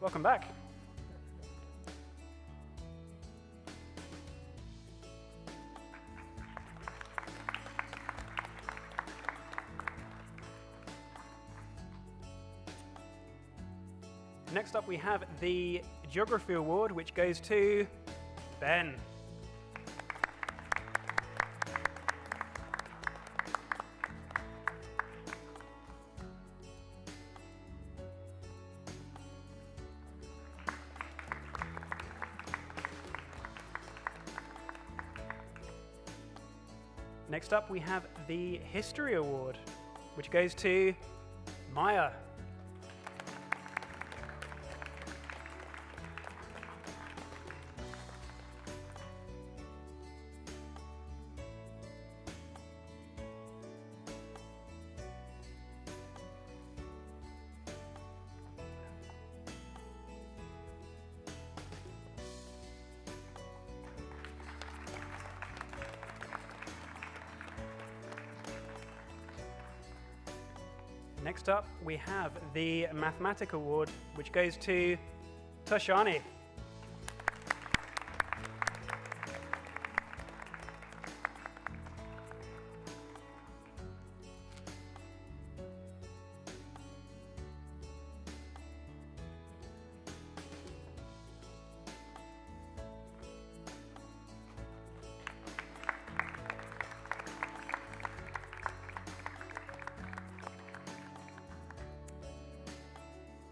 Welcome back. Next up, we have the Geography Award, which goes to Ben. Next up, we have the History Award, which goes to Maya. Next up, we have the Mathematic Award, which goes to Toshani.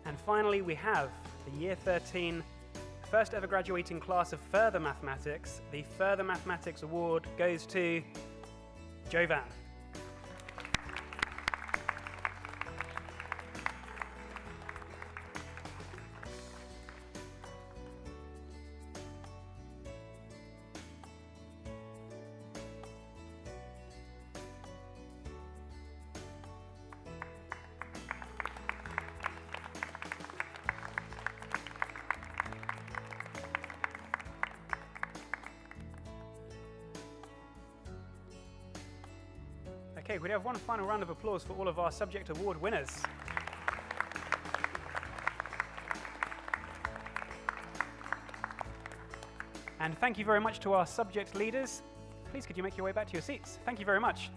And finally, we have the Year 13 first ever graduating class of Further Mathematics. The Further Mathematics Award goes to Jovan. Okay, we have one final round of applause for all of our subject award winners. And thank you very much to our subject leaders. Please could you make your way back to your seats? Thank you very much.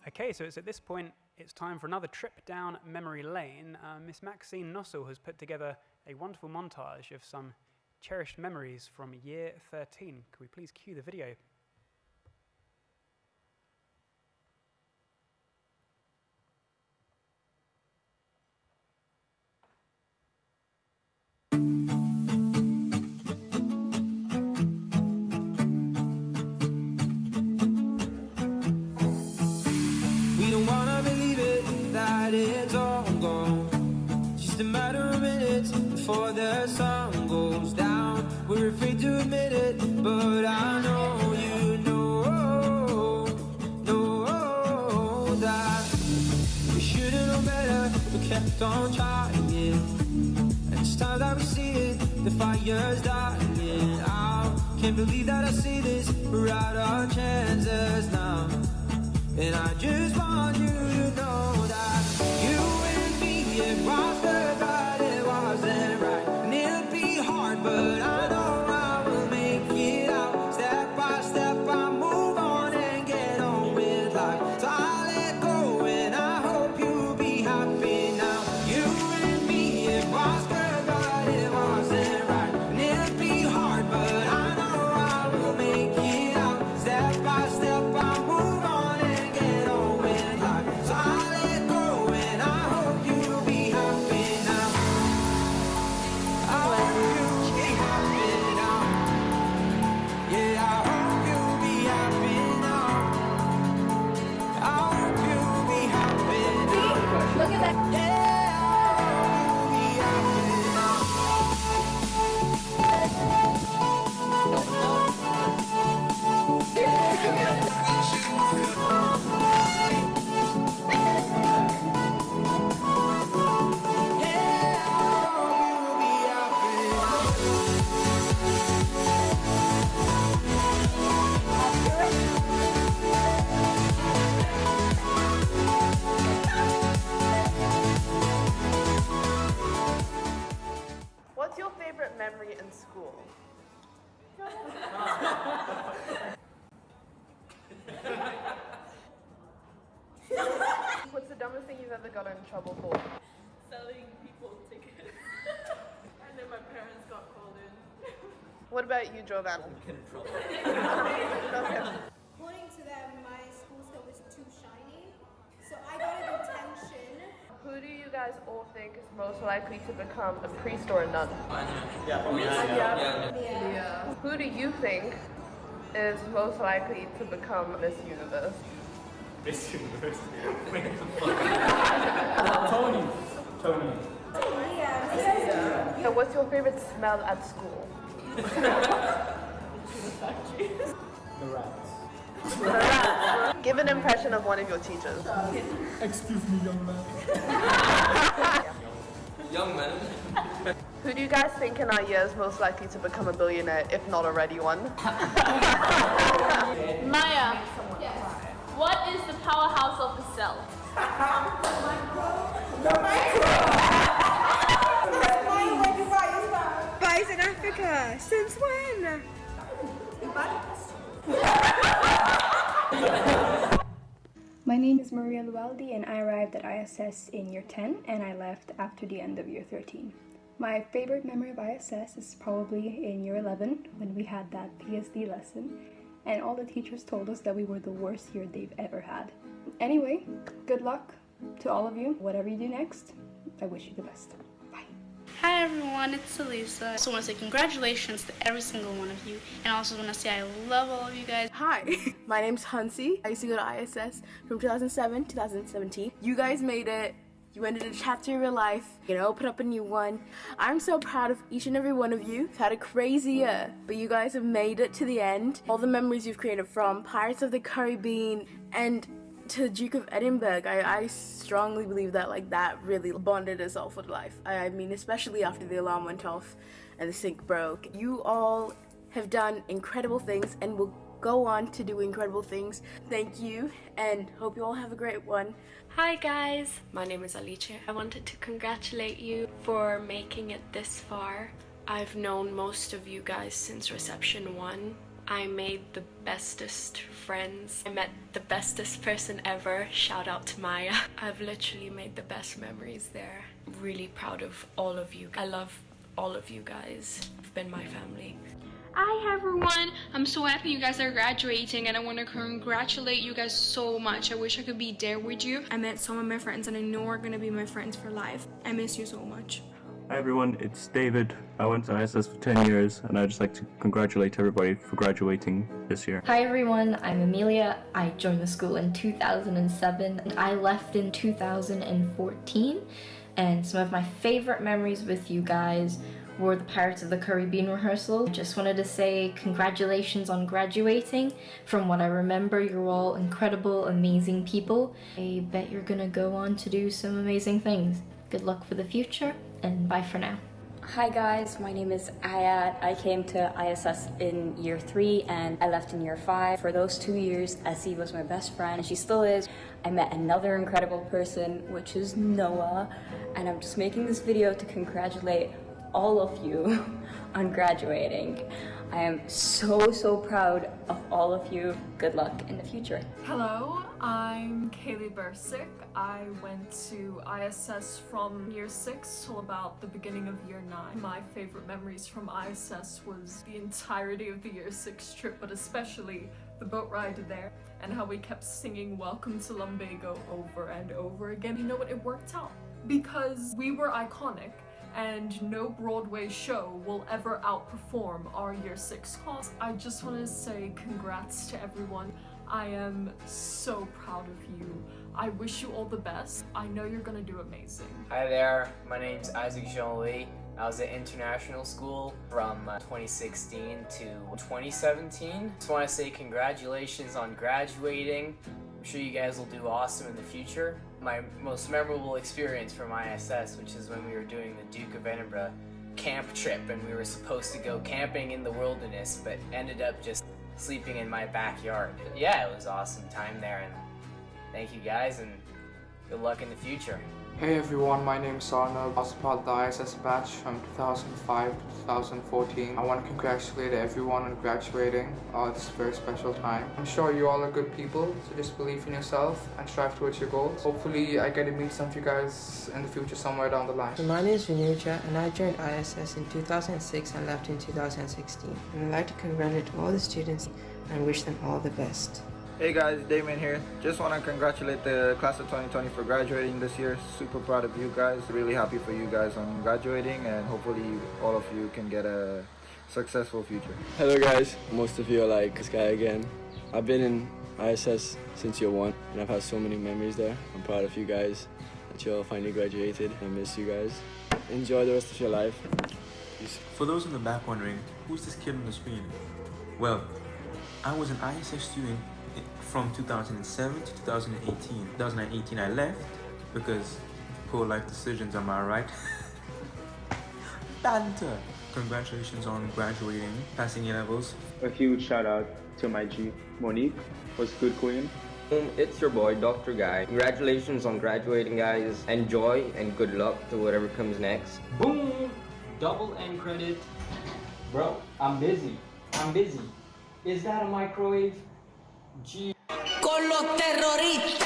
Okay, so it's at this point, it's time for another trip down memory lane. Miss Maxine Nossel has put together a wonderful montage of some cherished memories from Year 13. Could we please cue the video? before the sun goes down. We're afraid to admit it, but I know you know that we should've known better, but kept on trying. And it's time that we see it, the fire's dying out. Can't believe that I see this, we're out our chances now. And I just want you to know that you and me, it was good, but it wasn't right. And it'll be hard, but I know I will make it out. Step by step, I move on and get on with life. So I let go, and I hope you'll be happy now. You and me, it was good, but it wasn't right. And it'll be hard, but I know I will make it out. Step by step, I move on and get on with life. So I let go, and I hope you'll be happy now. I hope you'll be happy now. Yeah, I hope you'll be happy now. I hope you'll be happy now. Look at that. Yeah, I hope you'll be happy now. Yeah, I hope you'll be happy now. What's your favorite memory in school? What's the dumbest thing you've ever gotten in trouble for? Selling people tickets. And then my parents got called in. What about you, Jovan? Okay. According to them, my school skirt was too shiny, so I got a detention. Who do you guys all think is most likely to become a priest or a nun? Yeah. Who do you think is most likely to become Miss Universe? Miss Universe. So what's your favorite smell at school? The rats. Give an impression of one of your teachers. Excuse me, young man. Young man. Who do you guys think in our year is most likely to become a billionaire, if not already one? Maya, what is the powerhouse of the cell? Guys in Africa, since when? My name is Maria Lualdi and I arrived at ISS in year 10 and I left after the end of year 13. My favorite memory of ISS is probably in year 11 when we had that PSD lesson and all the teachers told us that we were the worst year they've ever had. Anyway, good luck to all of you. Whatever you do next, I wish you the best. Bye. Hi everyone, it's Elisa. I also want to say congratulations to every single one of you, and I also want to say I love all of you guys. Hi, my name's Hansi. I used to go to ISS from 2007 to 2017. You guys made it. You ended a chapter of your life. You're gonna open up a new one. I'm so proud of each and every one of you. You've had a crazy year, but you guys have made it to the end. All the memories you've created, from Pirates of the Caribbean and to Duke of Edinburgh, I strongly believe that that really bonded us all for life. I mean, especially after the alarm went off and the sink broke. You all have done incredible things and will go on to do incredible things. Thank you, and hope you all have a great one. Hi guys, my name is Alice. I wanted to congratulate you for making it this far. I've known most of you guys since reception 1. I made the bestest friends. I met the bestest person ever. Shout out to Maya. I've literally made the best memories there. Really proud of all of you. I love all of you guys. You've been my family. Hi everyone, I'm so happy you guys are graduating and I want to congratulate you guys so much. I wish I could be there with you. I met some of my friends and I know are going to be my friends for life. I miss you so much. Hi everyone, it's David. I went to ISS for 10 years and I'd just like to congratulate everybody for graduating this year. Hi everyone, I'm Amelia. I joined the school in 2007 and I left in 2014. And some of my favorite memories with you guys were the Pirates of the Caribbean rehearsal. Just wanted to say congratulations on graduating. From what I remember, you're all incredible, amazing people. I bet you're gonna go on to do some amazing things. Good luck for the future, and bye for now. Hi guys, my name is Ayat. I came to ISS in year 3 and I left in year 5. For those 2 years, Essie was my best friend and she still is. I met another incredible person, which is Noah, and I'm just making this video to congratulate all of you on graduating. I am so proud of all of you. Good luck in the future. Hello, I'm Kaylee Bursick. I went to ISS from year 6 till about the beginning of year 9. My favorite memories from ISS was the entirety of the year 6 trip, but especially the boat ride there and how we kept singing Welcome to Lumbago over and over again. You know what, it worked out because we were iconic. And no Broadway show will ever outperform our year 6 class. I just want to say congrats to everyone. I am so proud of you. I wish you all the best. I know you're gonna do amazing. Hi there, my name's Isaac Jean-Louis. I was at international school from 2016 to 2017. Just want to say congratulations on graduating. I'm sure you guys will do awesome in the future. My most memorable experience from ISS, which is when we were doing the Duke of Edinburgh camp trip and we were supposed to go camping in the wilderness, but ended up just sleeping in my backyard. Yeah, it was an awesome time there, and thank you guys, and good luck in the future. Hey everyone, my name is Arnold. I was part of the ISS batch from 2005 to 2014. I want to congratulate everyone on graduating. This is a very special time. I'm sure you all are good people, so just believe in yourself and strive towards your goals. Hopefully I get to meet some of you guys in the future somewhere down the line. My name is Vinuja and I joined ISS in 2006 and left in 2016. And I'd like to congratulate all the students and wish them all the best. Hey guys, Damien here. Just want to congratulate the class of 2020 for graduating this year. Super proud of you guys. Really happy for you guys on graduating, and hopefully all of you can get a successful future. Hello guys, most of you are like this guy again. I've been in ISS since year 1 and I've had so many memories there. I'm proud of you guys that you all finally graduated. I miss you guys. Enjoy the rest of your life. Peace. For those in the back wondering, who's this kid on the screen? Well, I was an ISS student from 2007 to 2018. 2018 I left because poor life decisions, am I right? Banter! Congratulations on graduating, passing your levels. A huge shout out to my G, Monique. What's good, Queen? It's your boy, Dr. Guy. Congratulations on graduating, guys. Enjoy and good luck to whatever comes next. Boom! Double N credit. Bro, I'm busy. Is that a microwave? G. Con los terroristas.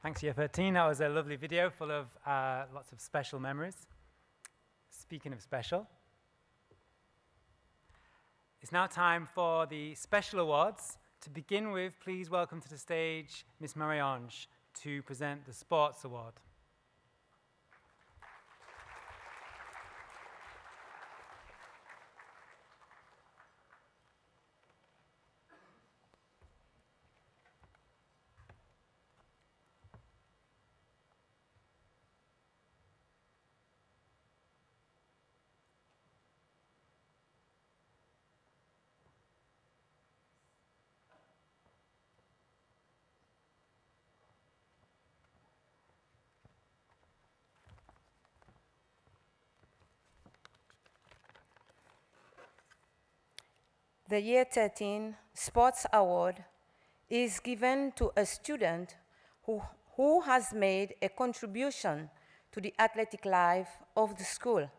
Thanks, Year 13. That was a lovely video full of lots of special memories. Speaking of special, it's now time for the special awards. To begin with, please welcome to the stage Miss Marie-Ange to present the Sports Award. The Year 13 Sports Award is given to a student who has made a contribution to the athletic life of the school.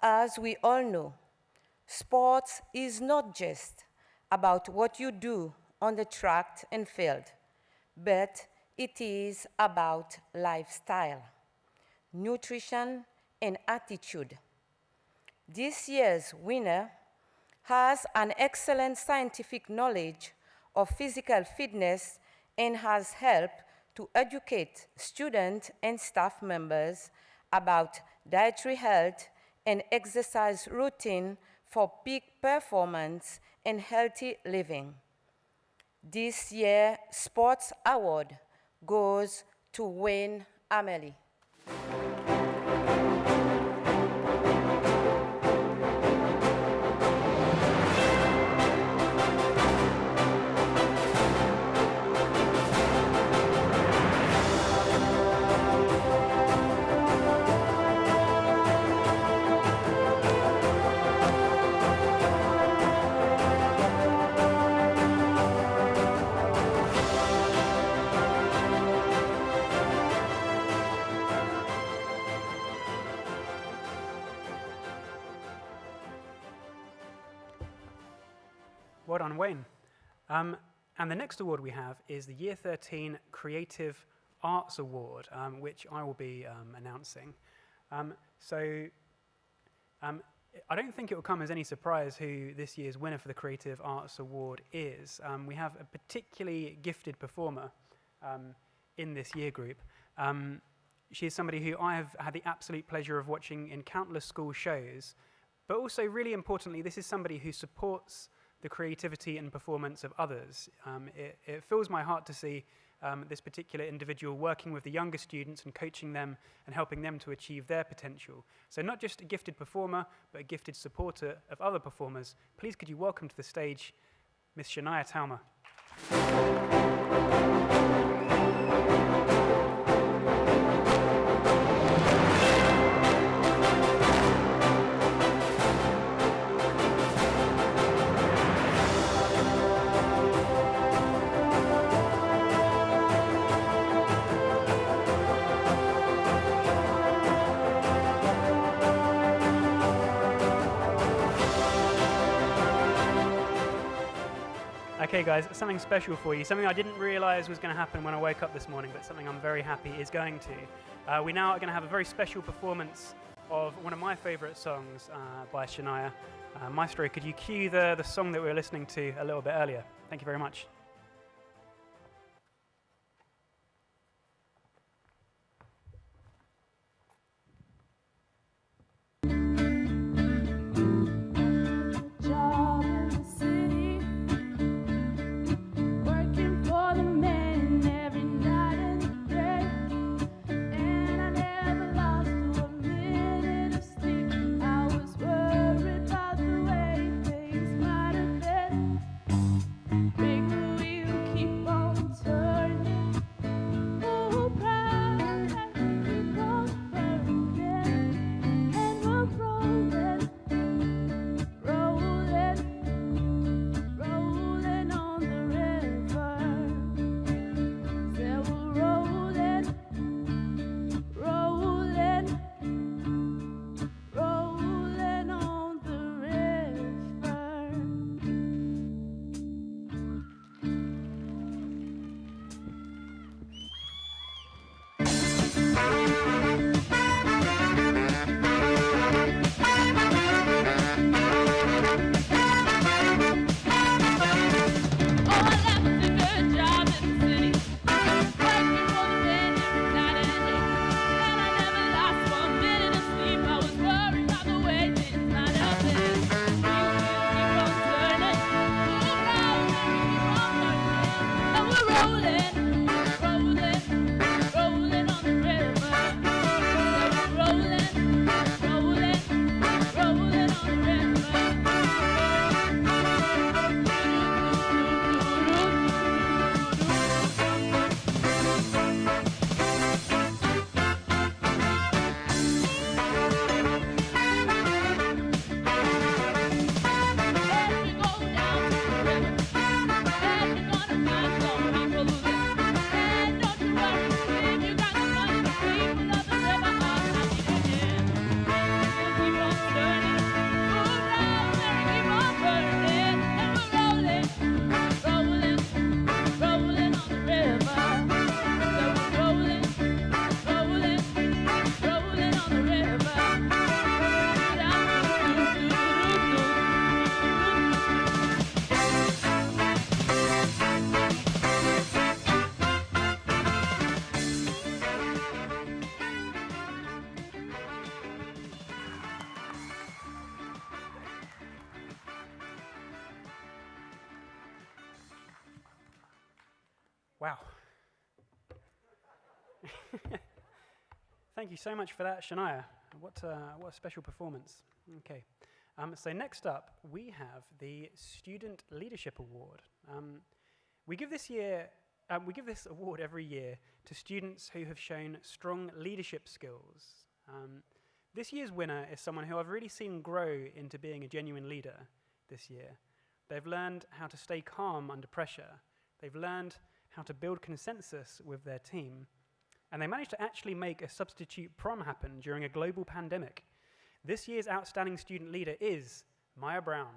As we all know, sports is not just about what you do on the track and field, but it is about lifestyle, nutrition, and attitude. This year's winner has an excellent scientific knowledge of physical fitness and has helped to educate students and staff members about dietary health and exercise routine for peak performance and healthy living. This year's sports award goes to Wayne Amelie. Well done, Wayne. And the next award we have is the Year 13 Creative Arts Award, which I will be announcing. I don't think it will come as any surprise who this year's winner for the Creative Arts Award is. We have a particularly gifted performer in this year group. She is somebody who I have had the absolute pleasure of watching in countless school shows, but also, really importantly, this is somebody who supports the creativity and performance of others. It fills my heart to see this particular individual working with the younger students and coaching them and helping them to achieve their potential. So not just a gifted performer, but a gifted supporter of other performers. Please could you welcome to the stage Miss Shania Talma. Okay guys, something special for you, something I didn't realize was going to happen when I woke up this morning, but something I'm very happy is going to. We now are going to have a very special performance of one of my favorite songs by Shania. Maestro, could you cue the song that we were listening to a little bit earlier? Thank you very much. Big Wow. Thank you so much for that, Shania. What a special performance. Okay. So next up, we have the Student Leadership Award. We give this award every year to students who have shown strong leadership skills. This year's winner is someone who I've really seen grow into being a genuine leader this year. They've learned how to stay calm under pressure. They've learned how to build consensus with their team. And they managed to actually make a substitute prom happen during a global pandemic. This year's outstanding student leader is Maya Brown.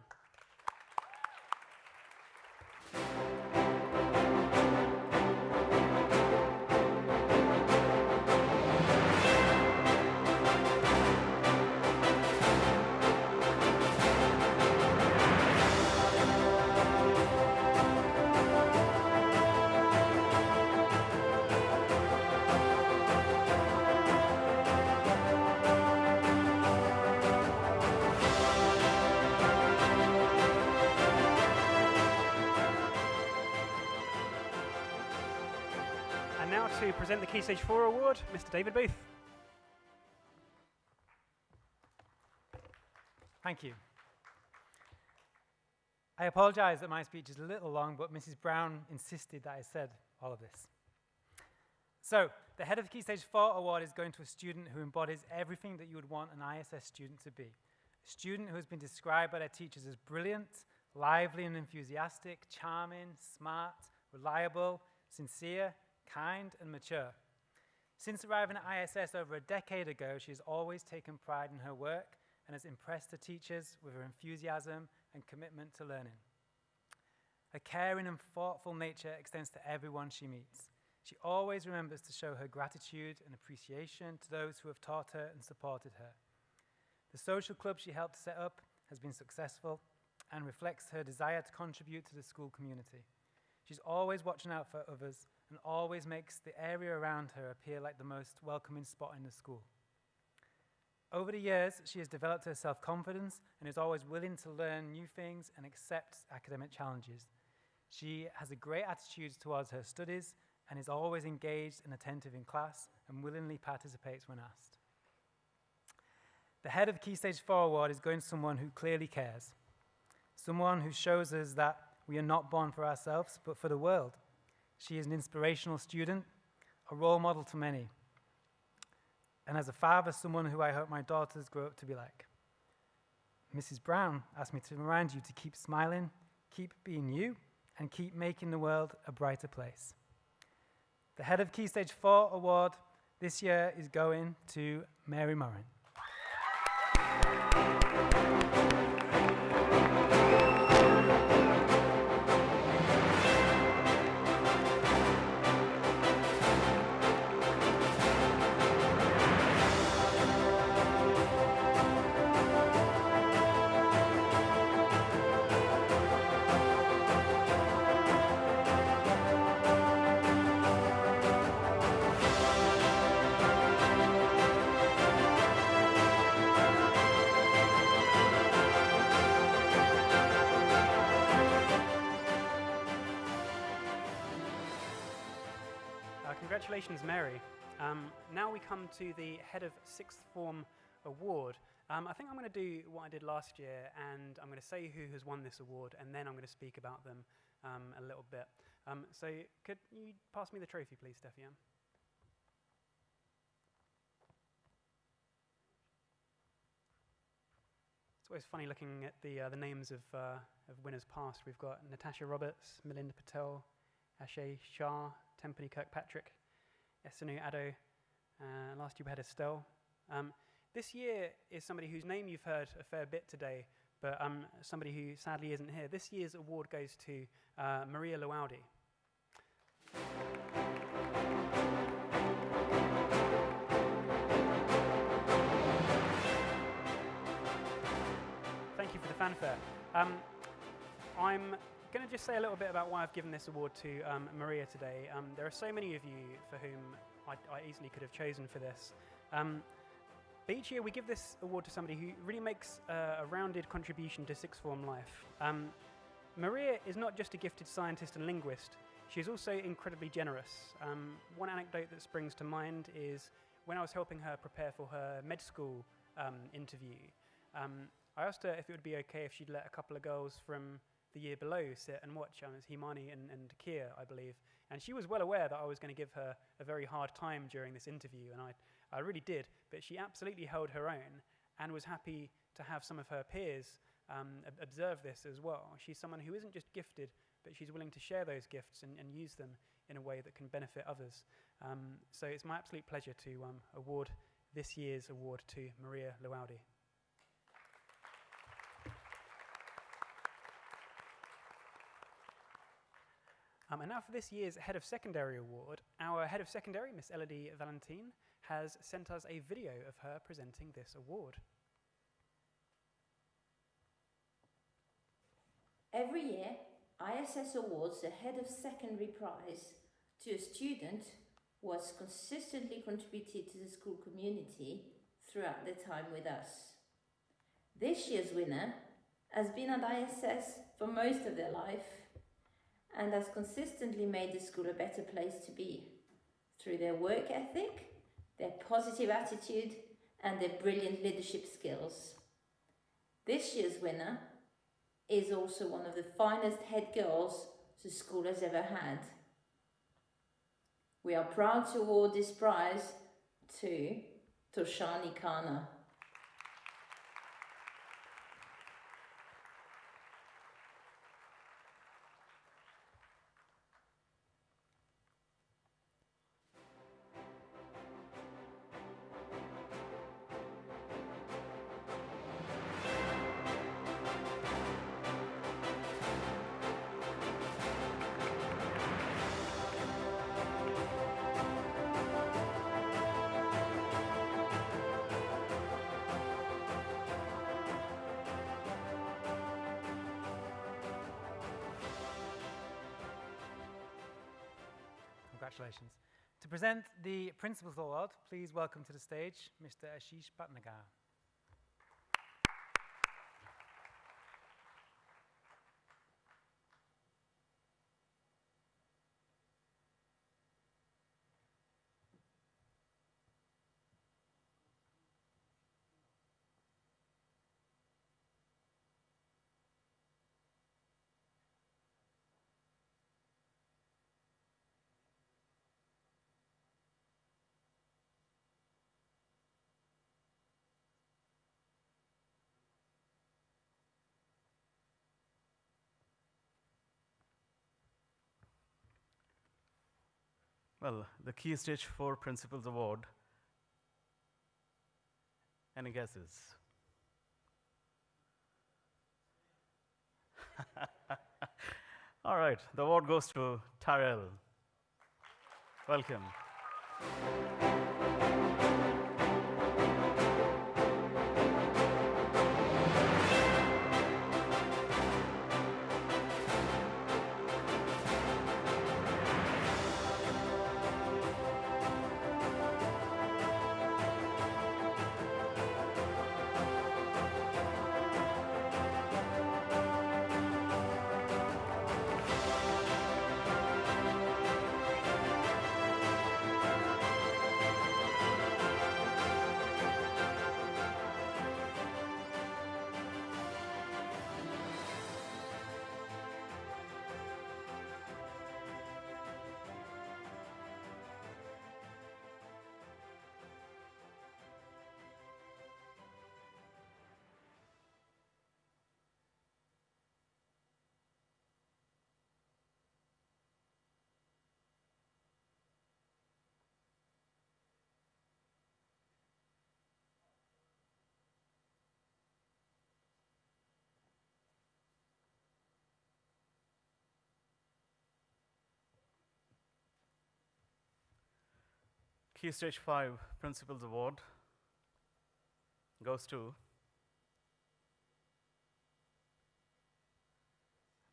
To present the Key Stage 4 award, Mr. David Booth. Thank you. I apologize that my speech is a little long, but Mrs. Brown insisted that I said all of this. So, the head of the Key Stage 4 award is going to a student who embodies everything that you would want an ISS student to be. A student who has been described by their teachers as brilliant, lively and enthusiastic, charming, smart, reliable, sincere, kind and mature. Since arriving at ISS over a decade ago, she has always taken pride in her work and has impressed her teachers with her enthusiasm and commitment to learning. Her caring and thoughtful nature extends to everyone she meets. She always remembers to show her gratitude and appreciation to those who have taught her and supported her. The social club she helped set up has been successful and reflects her desire to contribute to the school community. She's always watching out for others and always makes the area around her appear like the most welcoming spot in the school. Over the years, she has developed her self-confidence and is always willing to learn new things and accept academic challenges. She has a great attitude towards her studies and is always engaged and attentive in class and willingly participates when asked. The head of Key Stage 4 award is going to someone who clearly cares, someone who shows us that we are not born for ourselves, but for the world. She is an inspirational student, a role model to many. And as a father, someone who I hope my daughters grow up to be like. Mrs. Brown asked me to remind you to keep smiling, keep being you, and keep making the world a brighter place. The head of Key Stage 4 award this year is going to Mary Morin. Congratulations, Mary. Now we come to the Head of Sixth Form Award. I think I'm going to do what I did last year, and I'm going to say who has won this award, and then I'm going to speak about them a little bit. So could you pass me the trophy, please, Steffi Ann? It's always funny looking at the names of winners past. We've got Natasha Roberts, Melinda Patel, Ashay Shah, Tempany Kirkpatrick, Esanu Addo, last year we had Estelle. This year is somebody whose name you've heard a fair bit today, but somebody who sadly isn't here. This year's award goes to Maria Lualdi. Thank you for the fanfare. I'm going to just say a little bit about why I've given this award to Maria today. There are so many of you for whom I easily could have chosen for this. But each year we give this award to somebody who really makes a rounded contribution to sixth form life. Maria is not just a gifted scientist and linguist. She's also incredibly generous. One anecdote that springs to mind is when I was helping her prepare for her med school interview, I asked her if it would be okay if she'd let a couple of girls from the year below sit and watch. It was Himani and Kia, I believe. And she was well aware that I was going to give her a very hard time during this interview, and I really did. But she absolutely held her own and was happy to have some of her peers observe this as well. She's someone who isn't just gifted, but she's willing to share those gifts and use them in a way that can benefit others. So it's my absolute pleasure to award this year's award to Maria Luaudi. And now for this year's Head of Secondary Award, our Head of Secondary, Miss Elodie Valentine, has sent us a video of her presenting this award. Every year, ISS awards the Head of Secondary prize to a student who has consistently contributed to the school community throughout their time with us. This year's winner has been at ISS for most of their life and has consistently made the school a better place to be through their work ethic, their positive attitude, and their brilliant leadership skills. This year's winner is also one of the finest head girls the school has ever had. We are proud to award this prize to Toshani Kana. Congratulations. To present the Principal's Award, please welcome to the stage Mr. Ashish Bhatnagar. Well, the Key Stage 4 Principals Award. Any guesses? All right, the award goes to Tyrell. Welcome. Key Stage 5 Principals Award goes to,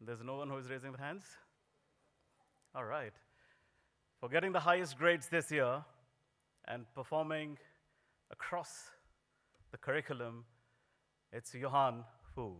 there's no one who is raising their hands? All right. For getting the highest grades this year and performing across the curriculum, it's Johan Fu.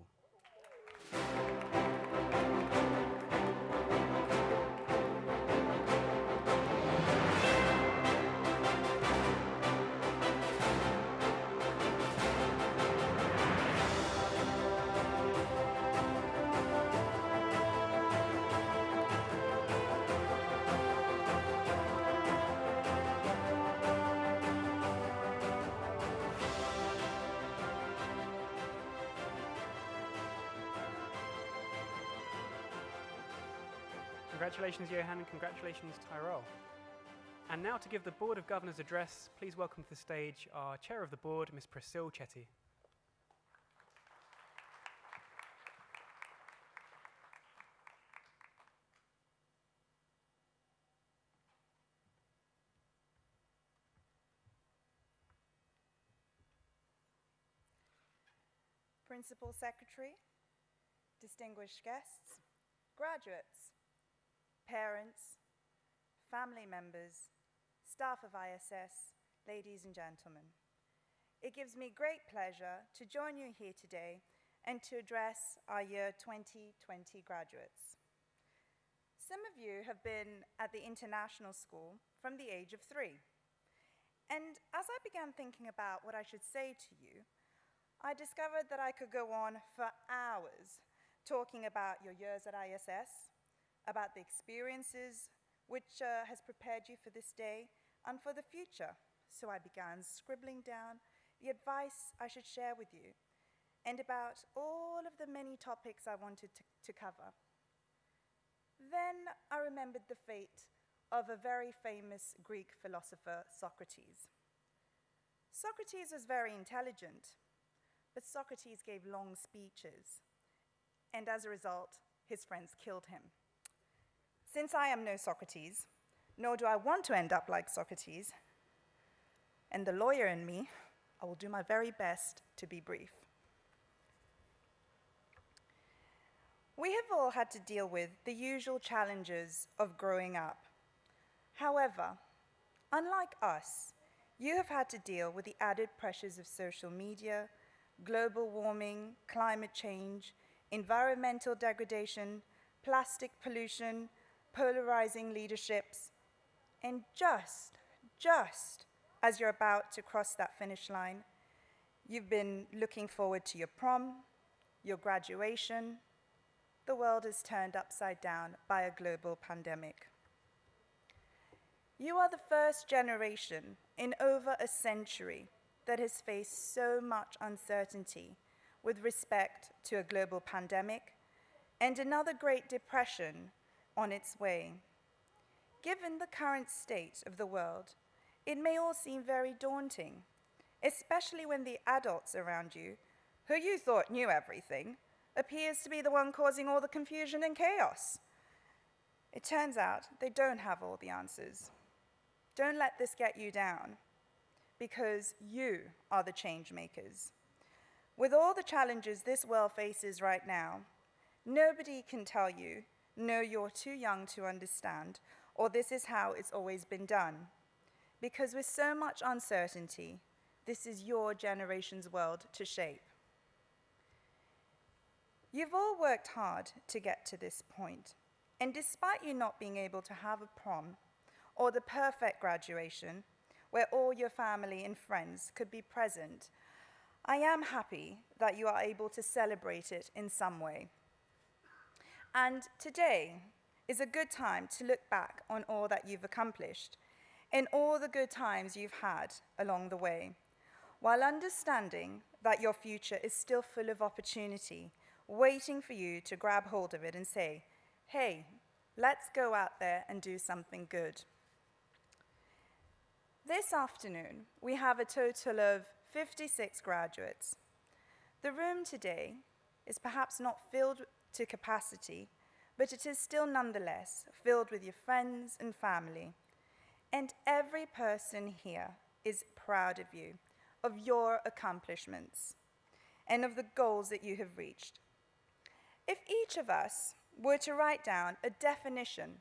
Congratulations, Johan, and congratulations, Tyrell. And now to give the Board of Governors address, please welcome to the stage our Chair of the Board, Ms. Priscilla Chetty. Principal Secretary, distinguished guests, graduates, parents, family members, staff of ISS, ladies and gentlemen. It gives me great pleasure to join you here today and to address our year 2020 graduates. Some of you have been at the international school from the age of 3. And as I began thinking about what I should say to you, I discovered that I could go on for hours talking about your years at ISS, about the experiences which has prepared you for this day and for the future. So I began scribbling down the advice I should share with you and about all of the many topics I wanted to cover. Then I remembered the fate of a very famous Greek philosopher, Socrates. Socrates was very intelligent, but Socrates gave long speeches, and as a result, his friends killed him. Since I am no Socrates, nor do I want to end up like Socrates, and the lawyer in me, I will do my very best to be brief. We have all had to deal with the usual challenges of growing up. However, unlike us, you have had to deal with the added pressures of social media, global warming, climate change, environmental degradation, plastic pollution, polarizing leaderships, and just as you're about to cross that finish line, you've been looking forward to your prom, your graduation. The world is turned upside down by a global pandemic. You are the first generation in over a century that has faced so much uncertainty with respect to a global pandemic and another Great Depression on its way. Given the current state of the world, it may all seem very daunting, especially when the adults around you, who you thought knew everything, appears to be the one causing all the confusion and chaos. It turns out they don't have all the answers. Don't let this get you down, because you are the change makers. With all the challenges this world faces right now, nobody can tell you, no, you're too young to understand, or this is how it's always been done. Because with so much uncertainty, this is your generation's world to shape. You've all worked hard to get to this point, and despite you not being able to have a prom or the perfect graduation, where all your family and friends could be present, I am happy that you are able to celebrate it in some way. And today is a good time to look back on all that you've accomplished and all the good times you've had along the way, while understanding that your future is still full of opportunity, waiting for you to grab hold of it and say, hey, let's go out there and do something good. This afternoon, we have a total of 56 graduates. The room today is perhaps not filled to capacity, but it is still nonetheless filled with your friends and family. And every person here is proud of you, of your accomplishments, and of the goals that you have reached. If each of us were to write down a definition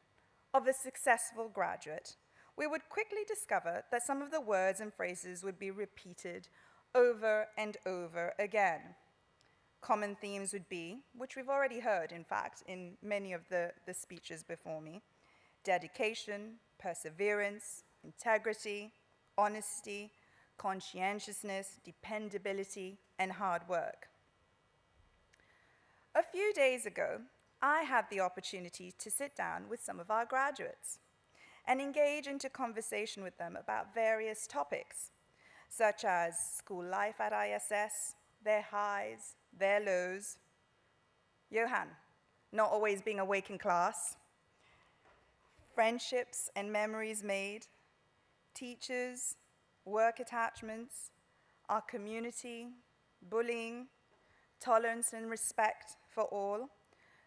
of a successful graduate, we would quickly discover that some of the words and phrases would be repeated over and over again. Common themes would be, which we've already heard, in fact, in many of the speeches before me, dedication, perseverance, integrity, honesty, conscientiousness, dependability, and hard work. A few days ago, I had the opportunity to sit down with some of our graduates and engage into conversation with them about various topics, such as school life at ISS, their highs, their lows, Johan, not always being awake in class, friendships and memories made, teachers, work attachments, our community, bullying, tolerance and respect for all,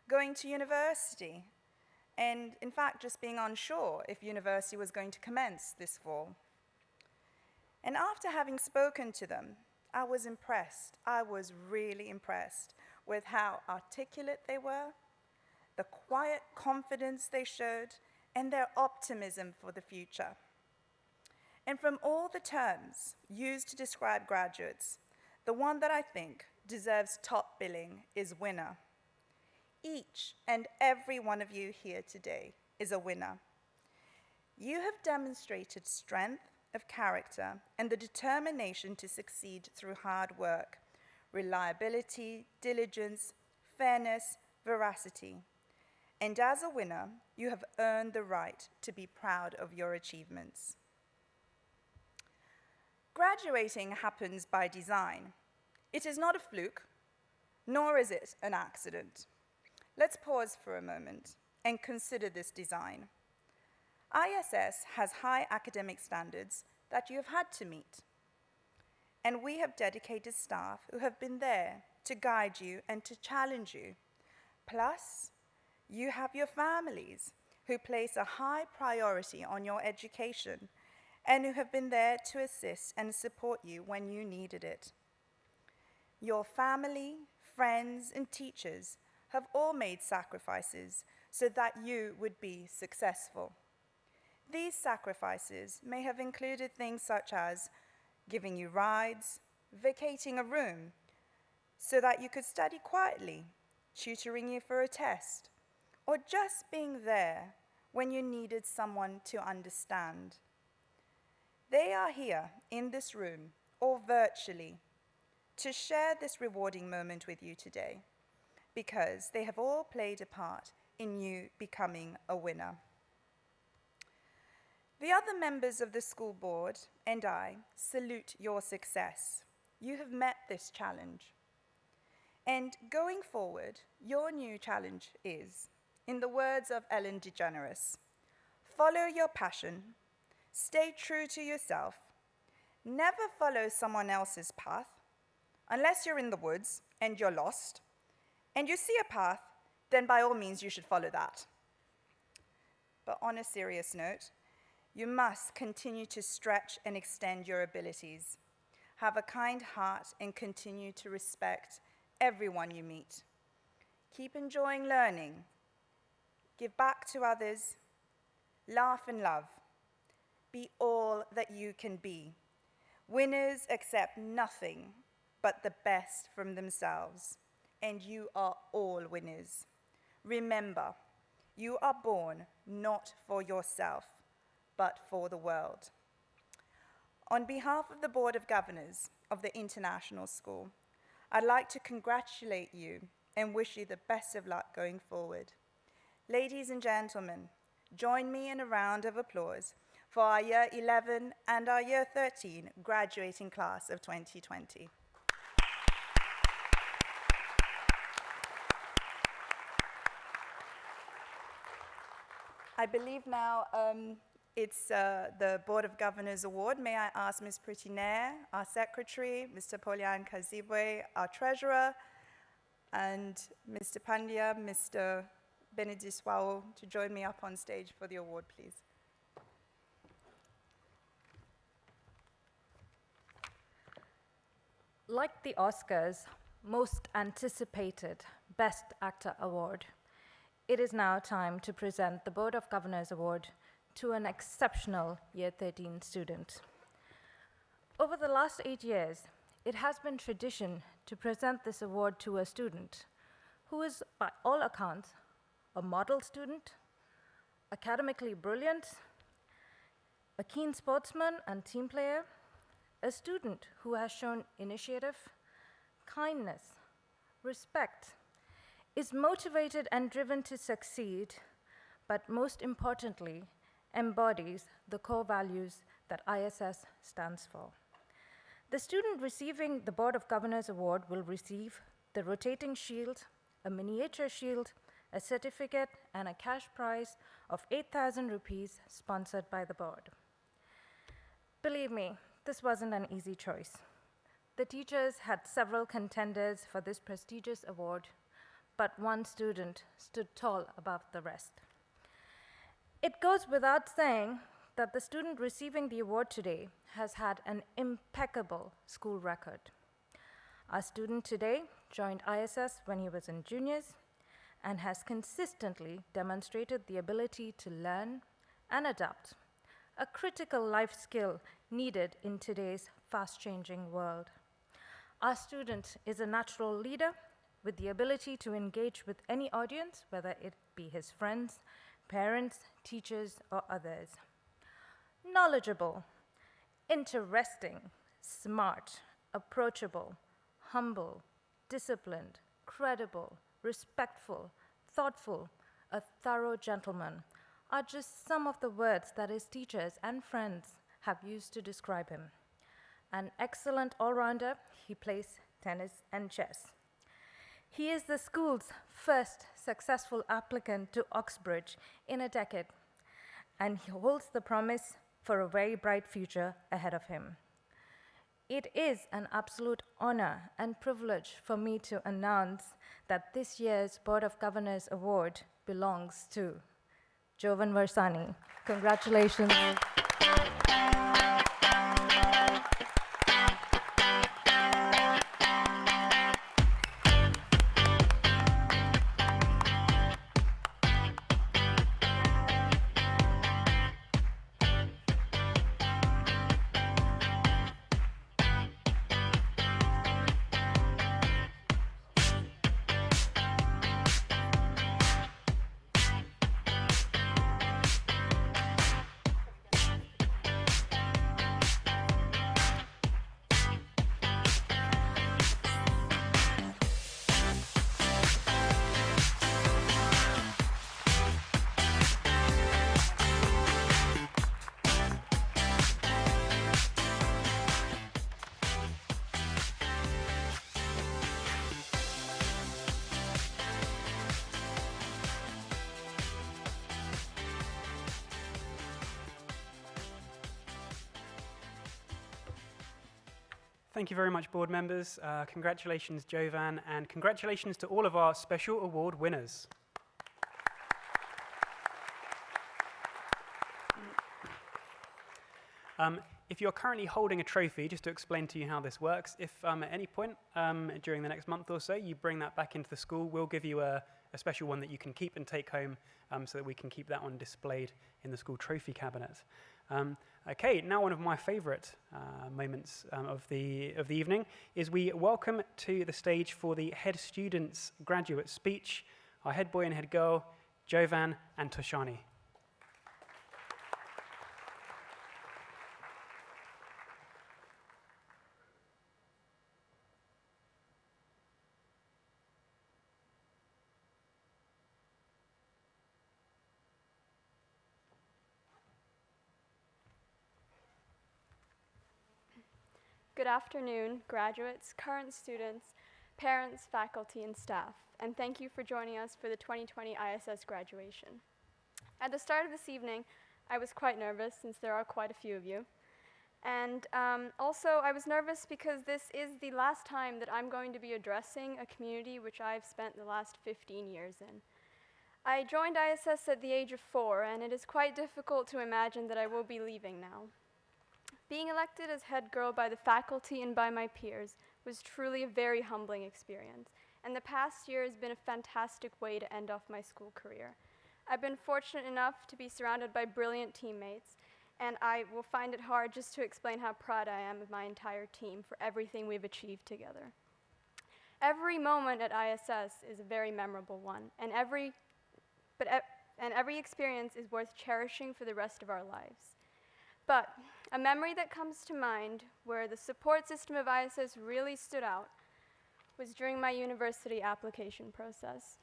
going to university, and in fact just being unsure if university was going to commence this fall. And after having spoken to them, I was impressed. I was really impressed with how articulate they were, the quiet confidence they showed, and their optimism for the future. And from all the terms used to describe graduates, the one that I think deserves top billing is winner. Each and every one of you here today is a winner. You have demonstrated strength of character and the determination to succeed through hard work, reliability, diligence, fairness, veracity. And as a winner, you have earned the right to be proud of your achievements. Graduating happens by design. It is not a fluke, nor is it an accident. Let's pause for a moment and consider this design. ISS has high academic standards that you have had to meet. And we have dedicated staff who have been there to guide you and to challenge you. Plus, you have your families who place a high priority on your education and who have been there to assist and support you when you needed it. Your family, friends, and teachers have all made sacrifices so that you would be successful. These sacrifices may have included things such as giving you rides, vacating a room so that you could study quietly, tutoring you for a test, or just being there when you needed someone to understand. They are here in this room or virtually to share this rewarding moment with you today, because they have all played a part in you becoming a winner. The other members of the school board and I salute your success. You have met this challenge. And going forward, your new challenge is, in the words of Ellen DeGeneres, follow your passion, stay true to yourself, never follow someone else's path, unless you're in the woods and you're lost, and you see a path, then by all means you should follow that. But on a serious note, you must continue to stretch and extend your abilities. Have a kind heart and continue to respect everyone you meet. Keep enjoying learning. Give back to others. Laugh and love. Be all that you can be. Winners accept nothing but the best from themselves, and you are all winners. Remember, you are born not for yourself, but for the world. On behalf of the Board of Governors of the International School, I'd like to congratulate you and wish you the best of luck going forward. Ladies and gentlemen, join me in a round of applause for our Year 11 and our Year 13 graduating class of 2020. I believe now it's the Board of Governors Award. May I ask Ms. Pritinaire, our Secretary, Mr. Polian Kazibwe, our Treasurer, and Mr. Pandya, Mr. Benediswao, to join me up on stage for the award, please. Like the Oscars' most anticipated Best Actor Award, it is now time to present the Board of Governors Award to an exceptional Year 13 student. Over the last 8 years, it has been tradition to present this award to a student who is, by all accounts, a model student, academically brilliant, a keen sportsman and team player, a student who has shown initiative, kindness, respect, is motivated and driven to succeed, but most importantly, embodies the core values that ISS stands for. The student receiving the Board of Governors Award will receive the rotating shield, a miniature shield, a certificate, and a cash prize of 8,000 rupees sponsored by the board. Believe me, this wasn't an easy choice. The teachers had several contenders for this prestigious award, but one student stood tall above the rest. It goes without saying that the student receiving the award today has had an impeccable school record. Our student today joined ISS when he was in juniors and has consistently demonstrated the ability to learn and adapt, a critical life skill needed in today's fast-changing world. Our student is a natural leader with the ability to engage with any audience, whether it be his friends, parents, teachers, or others. Knowledgeable, interesting, smart, approachable, humble, disciplined, credible, respectful, thoughtful, a thorough gentleman are just some of the words that his teachers and friends have used to describe him. An excellent all-rounder, he plays tennis and chess. He is the school's first successful applicant to Oxbridge in a decade, and he holds the promise for a very bright future ahead of him. It is an absolute honor and privilege for me to announce that this year's Board of Governors Award belongs to Jovan Varsani. Congratulations. Thank you very much, board members. Congratulations, Jovan, and congratulations to all of our special award winners. If you're currently holding a trophy, just to explain to you how this works, if at any point during the next month or so you bring that back into the school, we'll give you a special one that you can keep and take home so that we can keep that one displayed in the school trophy cabinet. Okay, now one of my favorite moments of the evening is we welcome to the stage for the head student's graduate speech our head boy and head girl, Jovan and Toshani. Good afternoon, graduates, current students, parents, faculty, and staff, and thank you for joining us for the 2020 ISS graduation. At the start of this evening, I was quite nervous since there are quite a few of you. And also, I was nervous because this is the last time that I'm going to be addressing a community which I've spent the last 15 years in. I joined ISS at the age of 4, and it is quite difficult to imagine that I will be leaving now. Being elected as head girl by the faculty and by my peers was truly a very humbling experience, and the past year has been a fantastic way to end off my school career. I've been fortunate enough to be surrounded by brilliant teammates, and I will find it hard just to explain how proud I am of my entire team for everything we've achieved together. Every moment at ISS is a very memorable one, and every experience is worth cherishing for the rest of our lives. But a memory that comes to mind where the support system of ISS really stood out was during my university application process.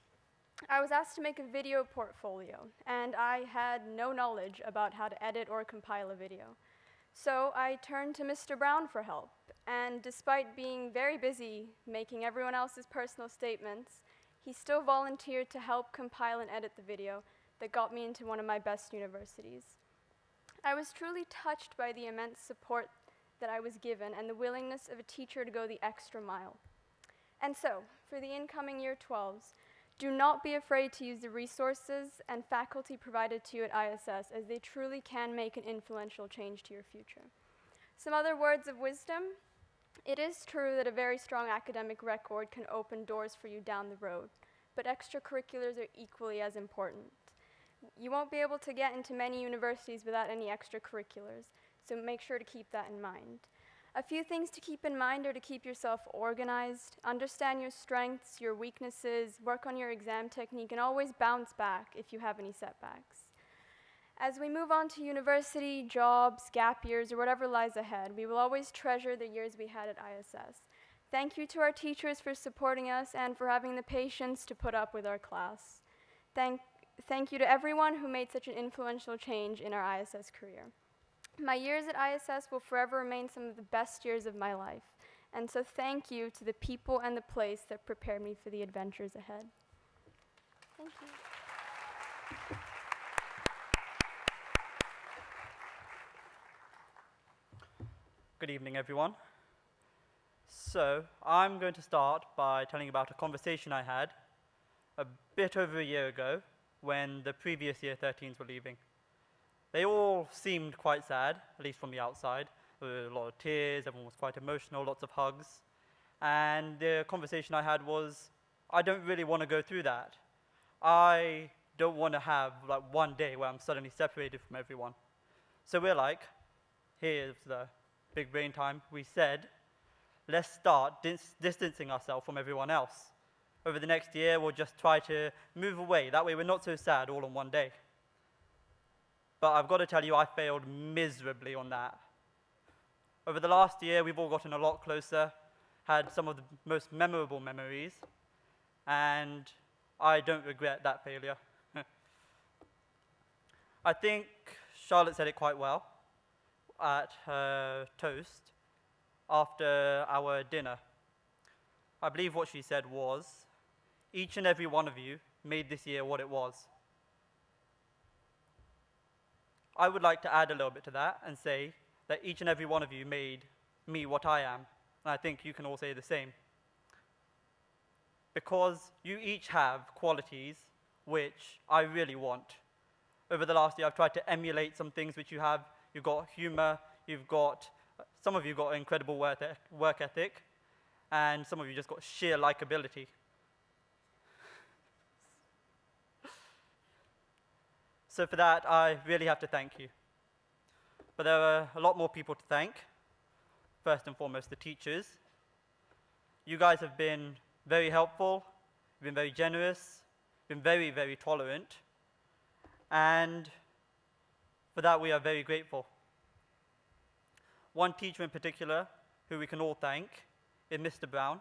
I was asked to make a video portfolio, and I had no knowledge about how to edit or compile a video. So I turned to Mr. Brown for help, and despite being very busy making everyone else's personal statements, he still volunteered to help compile and edit the video that got me into one of my best universities. I was truly touched by the immense support that I was given and the willingness of a teacher to go the extra mile. And so, for the incoming Year 12s, do not be afraid to use the resources and faculty provided to you at ISS, as they truly can make an influential change to your future. Some other words of wisdom. It is true that a very strong academic record can open doors for you down the road, but extracurriculars are equally as important. You won't be able to get into many universities without any extracurriculars, so make sure to keep that in mind. A few things to keep in mind are to keep yourself organized, understand your strengths, your weaknesses, work on your exam technique, and always bounce back if you have any setbacks. As we move on to university, jobs, gap years, or whatever lies ahead, we will always treasure the years we had at ISS. Thank you to our teachers for supporting us and for having the patience to put up with our class. Thank you to everyone who made such an influential change in our ISS career. My years at ISS will forever remain some of the best years of my life, and so thank you to the people and the place that prepared me for the adventures ahead. Thank you. Good evening, everyone. So, I'm going to start by telling you about a conversation I had a bit over a year ago when the previous Year 13s were leaving. They all seemed quite sad, at least from the outside. There were a lot of tears, everyone was quite emotional, lots of hugs. And the conversation I had was, I don't really want to go through that. I don't want to have like one day where I'm suddenly separated from everyone. So we're like, here's the big brain time. We said, let's start distancing ourselves from everyone else. Over the next year, we'll just try to move away. That way we're not so sad all in one day. But I've got to tell you, I failed miserably on that. Over the last year, we've all gotten a lot closer, had some of the most memorable memories, and I don't regret that failure. I think Charlotte said it quite well at her toast after our dinner. I believe what she said was, each and every one of you made this year what it was. I would like to add a little bit to that and say that each and every one of you made me what I am, and I think you can all say the same. Because you each have qualities which I really want. Over the last year, I've tried to emulate some things which you have. You've got humor, some of you got incredible work ethic, and some of you just got sheer likability. So for that, I really have to thank you. But there are a lot more people to thank. First and foremost, the teachers. You guys have been very helpful, been very generous, been very, very tolerant, and for that we are very grateful. One teacher in particular, who we can all thank, is Mr. Brown,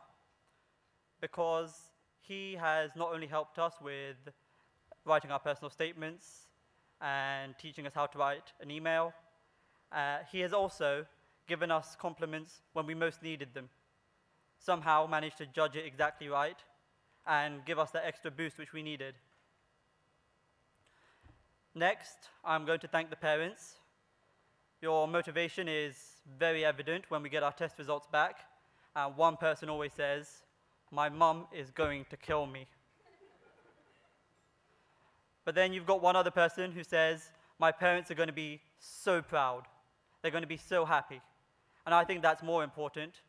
because he has not only helped us with writing our personal statements and teaching us how to write an email, he has also given us compliments when we most needed them. Somehow managed to judge it exactly right and give us that extra boost which we needed. Next, I'm going to thank the parents. Your motivation is very evident when we get our test results back. One person always says, "My mum is going to kill me." But then you've got one other person who says, "My parents are going to be so proud. They're going to be so happy." And I think that's more important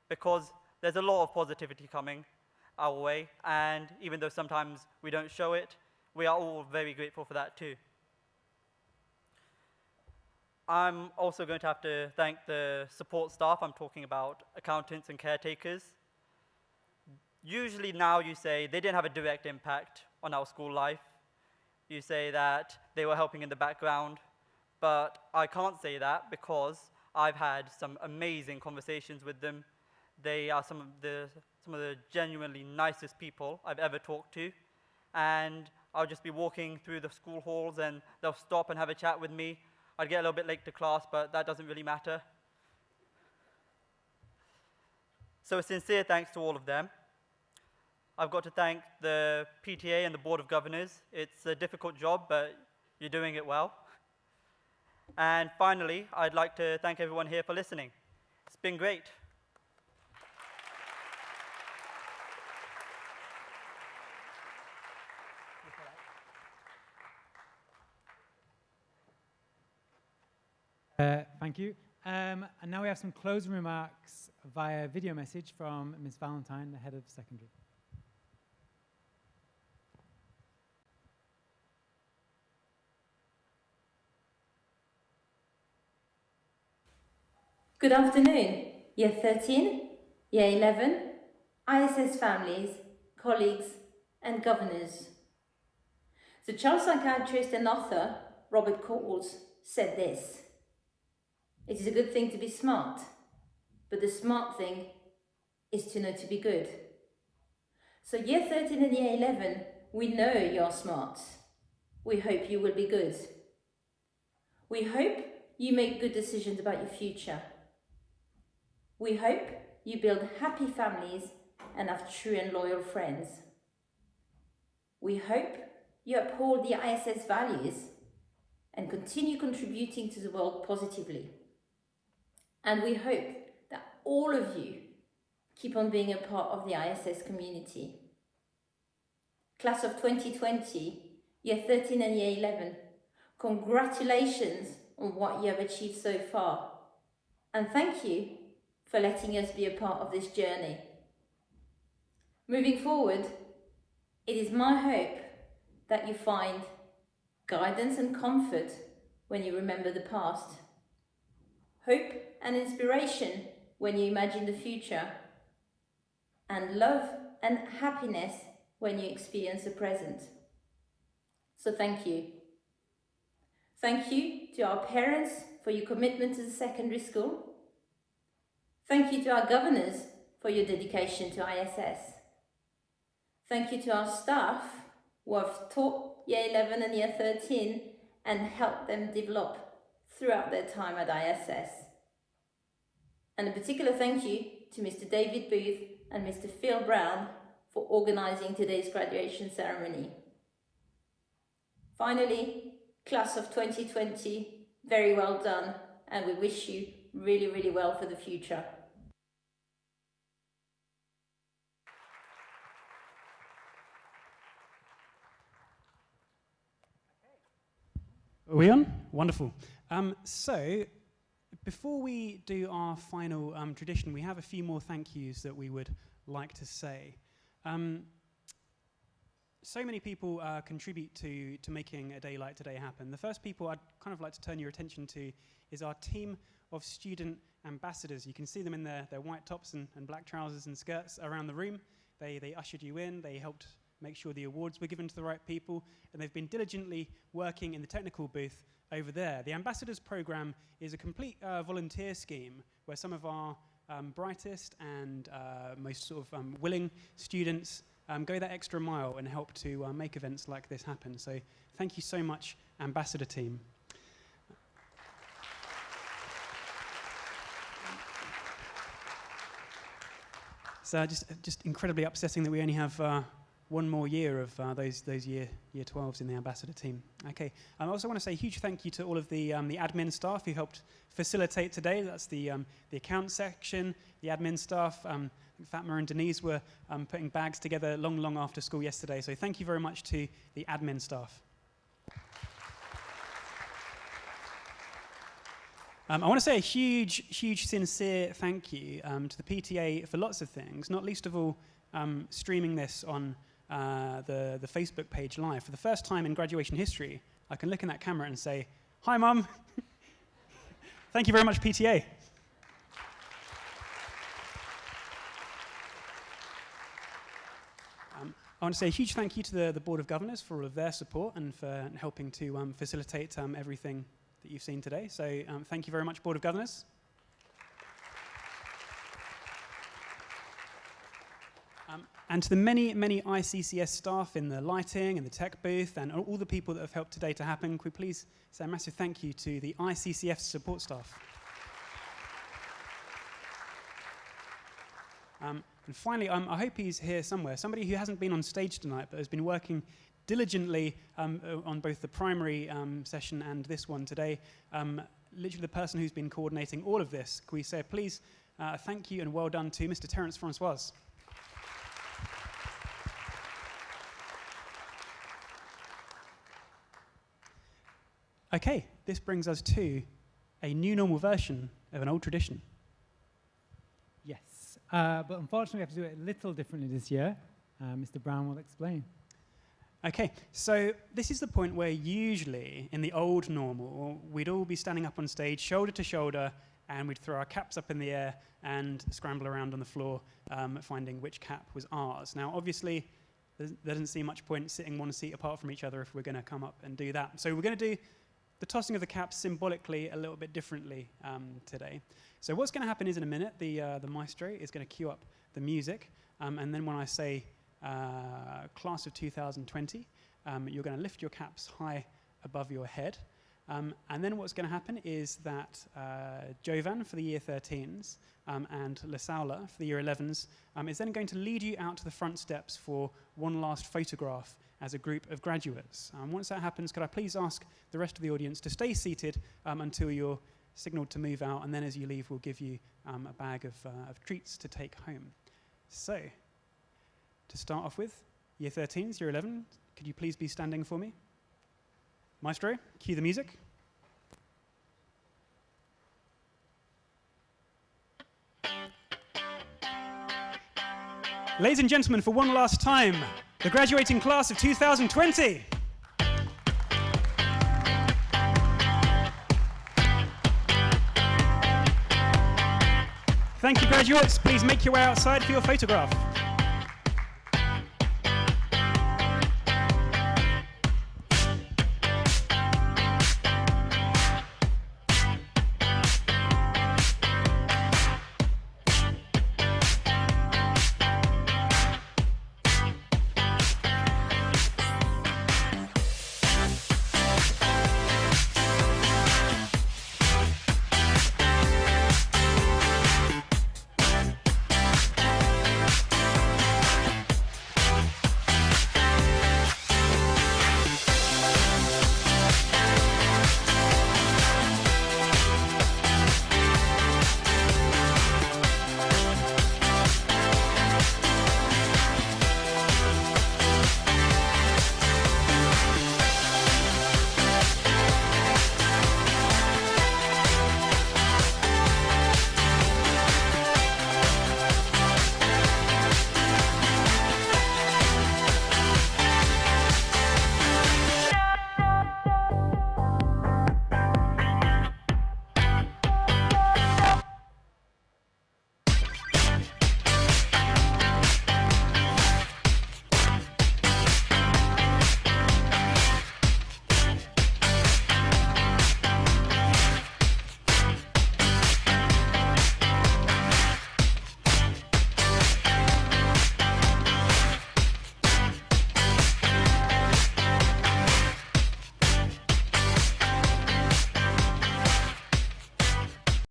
because there's a lot of positivity coming our way, and even though sometimes we don't show it, we are all very grateful for that too. I'm also going to have to thank the support staff. I'm talking about accountants and caretakers. Usually now you say they didn't have a direct impact on our school life. You say that they were helping in the background, but I can't say that because I've had some amazing conversations with them. They are some of the genuinely nicest people I've ever talked to, and I'll just be walking through the school halls and they'll stop and have a chat with me. I'd get a little bit late to class, but that doesn't really matter. So a sincere thanks to all of them. I've got to thank the PTA and the Board of Governors. It's a difficult job, but you're doing it well. And finally, I'd like to thank everyone here for listening. It's been great. Thank you. And now we have some closing remarks via video message from Ms. Valentine, the head of secondary. Good afternoon, Year 13, Year 11, ISS families, colleagues and governors. The Charles psychiatrist and author Robert Coles said this: "It is a good thing to be smart, but the smart thing is to know to be good." So Year 13 and Year 11, we know you're smart. We hope you will be good. We hope you make good decisions about your future. We hope you build happy families and have true and loyal friends. We hope you uphold the ISS values and continue contributing to the world positively. And we hope that all of you keep on being a part of the ISS community. Class of 2020, Year 13 and Year 11, congratulations on what you have achieved so far. And thank you for letting us be a part of this journey. Moving forward, it is my hope that you find guidance and comfort when you remember the past, hope and inspiration when you imagine the future, and love and happiness when you experience the present. So thank you. Thank you to our parents for your commitment to the secondary school. Thank you to our governors for your dedication to ISS. Thank you to our staff who have taught Year 11 and Year 13 and helped them develop throughout their time at ISS. And a particular thank you to Mr. David Booth and Mr. Phil Brown for organising today's graduation ceremony. Finally, class of 2020, very well done, and we wish you really, really well for the future. Are we on? Wonderful. So, before we do our final tradition, we have a few more thank yous that we would like to say. So many people contribute to making a day like today happen. The first people I'd kind of like to turn your attention to is our team of student ambassadors. You can see them in their white tops and black trousers and skirts around the room. They ushered you in, they helped make sure the awards were given to the right people, and they've been diligently working in the technical booth over there. The Ambassadors Programme is a complete volunteer scheme where some of our brightest and most sort of willing students go that extra mile and help to make events like this happen. So thank you so much, Ambassador team. So just incredibly upsetting that we only have one more year of those year 12s in the Ambassador team. Okay, I also want to say a huge thank you to all of the admin staff who helped facilitate today. That's the account section, the admin staff. Fatma and Denise were putting bags together long after school yesterday. So thank you very much to the admin staff. I want to say a huge, sincere thank you to the PTA for lots of things, not least of all streaming this on the Facebook page live. For the first time in graduation history, I can look in that camera and say, "Hi, Mum." Thank you very much, PTA. I want to say a huge thank you to the Board of Governors for all of their support and for helping to facilitate everything that you've seen today. So thank you very much, Board of Governors. And to the many ICCS staff in the lighting and the tech booth and all the people that have helped today to happen, could we please say a massive thank you to the ICCF support staff. And finally, I hope he's here somewhere, somebody who hasn't been on stage tonight but has been working diligently on both the primary session and this one today. Literally the person who's been coordinating all of this. Can we say please thank you and well done to Mr. Terence Francois. Okay, this brings us to a new normal version of an old tradition. Yes, but unfortunately we have to do it a little differently this year. Mr. Brown will explain. Okay, so this is the point where usually in the old normal, we'd all be standing up on stage, shoulder to shoulder, and we'd throw our caps up in the air and scramble around on the floor, finding which cap was ours. Now, obviously, there doesn't seem much point sitting one seat apart from each other if we're going to come up and do that. So we're going to do the tossing of the caps symbolically a little bit differently today. So what's going to happen is in a minute, the maestro is going to cue up the music, and then when I say class of 2020, you're going to lift your caps high above your head. And then what's going to happen is that Jovan for the year 13s and Lasaula for the year 11s is then going to lead you out to the front steps for one last photograph as a group of graduates. Once that happens, could I please ask the rest of the audience to stay seated until you're signaled to move out, and then as you leave, we'll give you a bag of treats to take home. So, to start off with, year 13s, year 11, could you please be standing for me? Maestro, cue the music. Ladies and gentlemen, for one last time, the graduating class of 2020. Thank you, graduates. Please make your way outside for your photograph.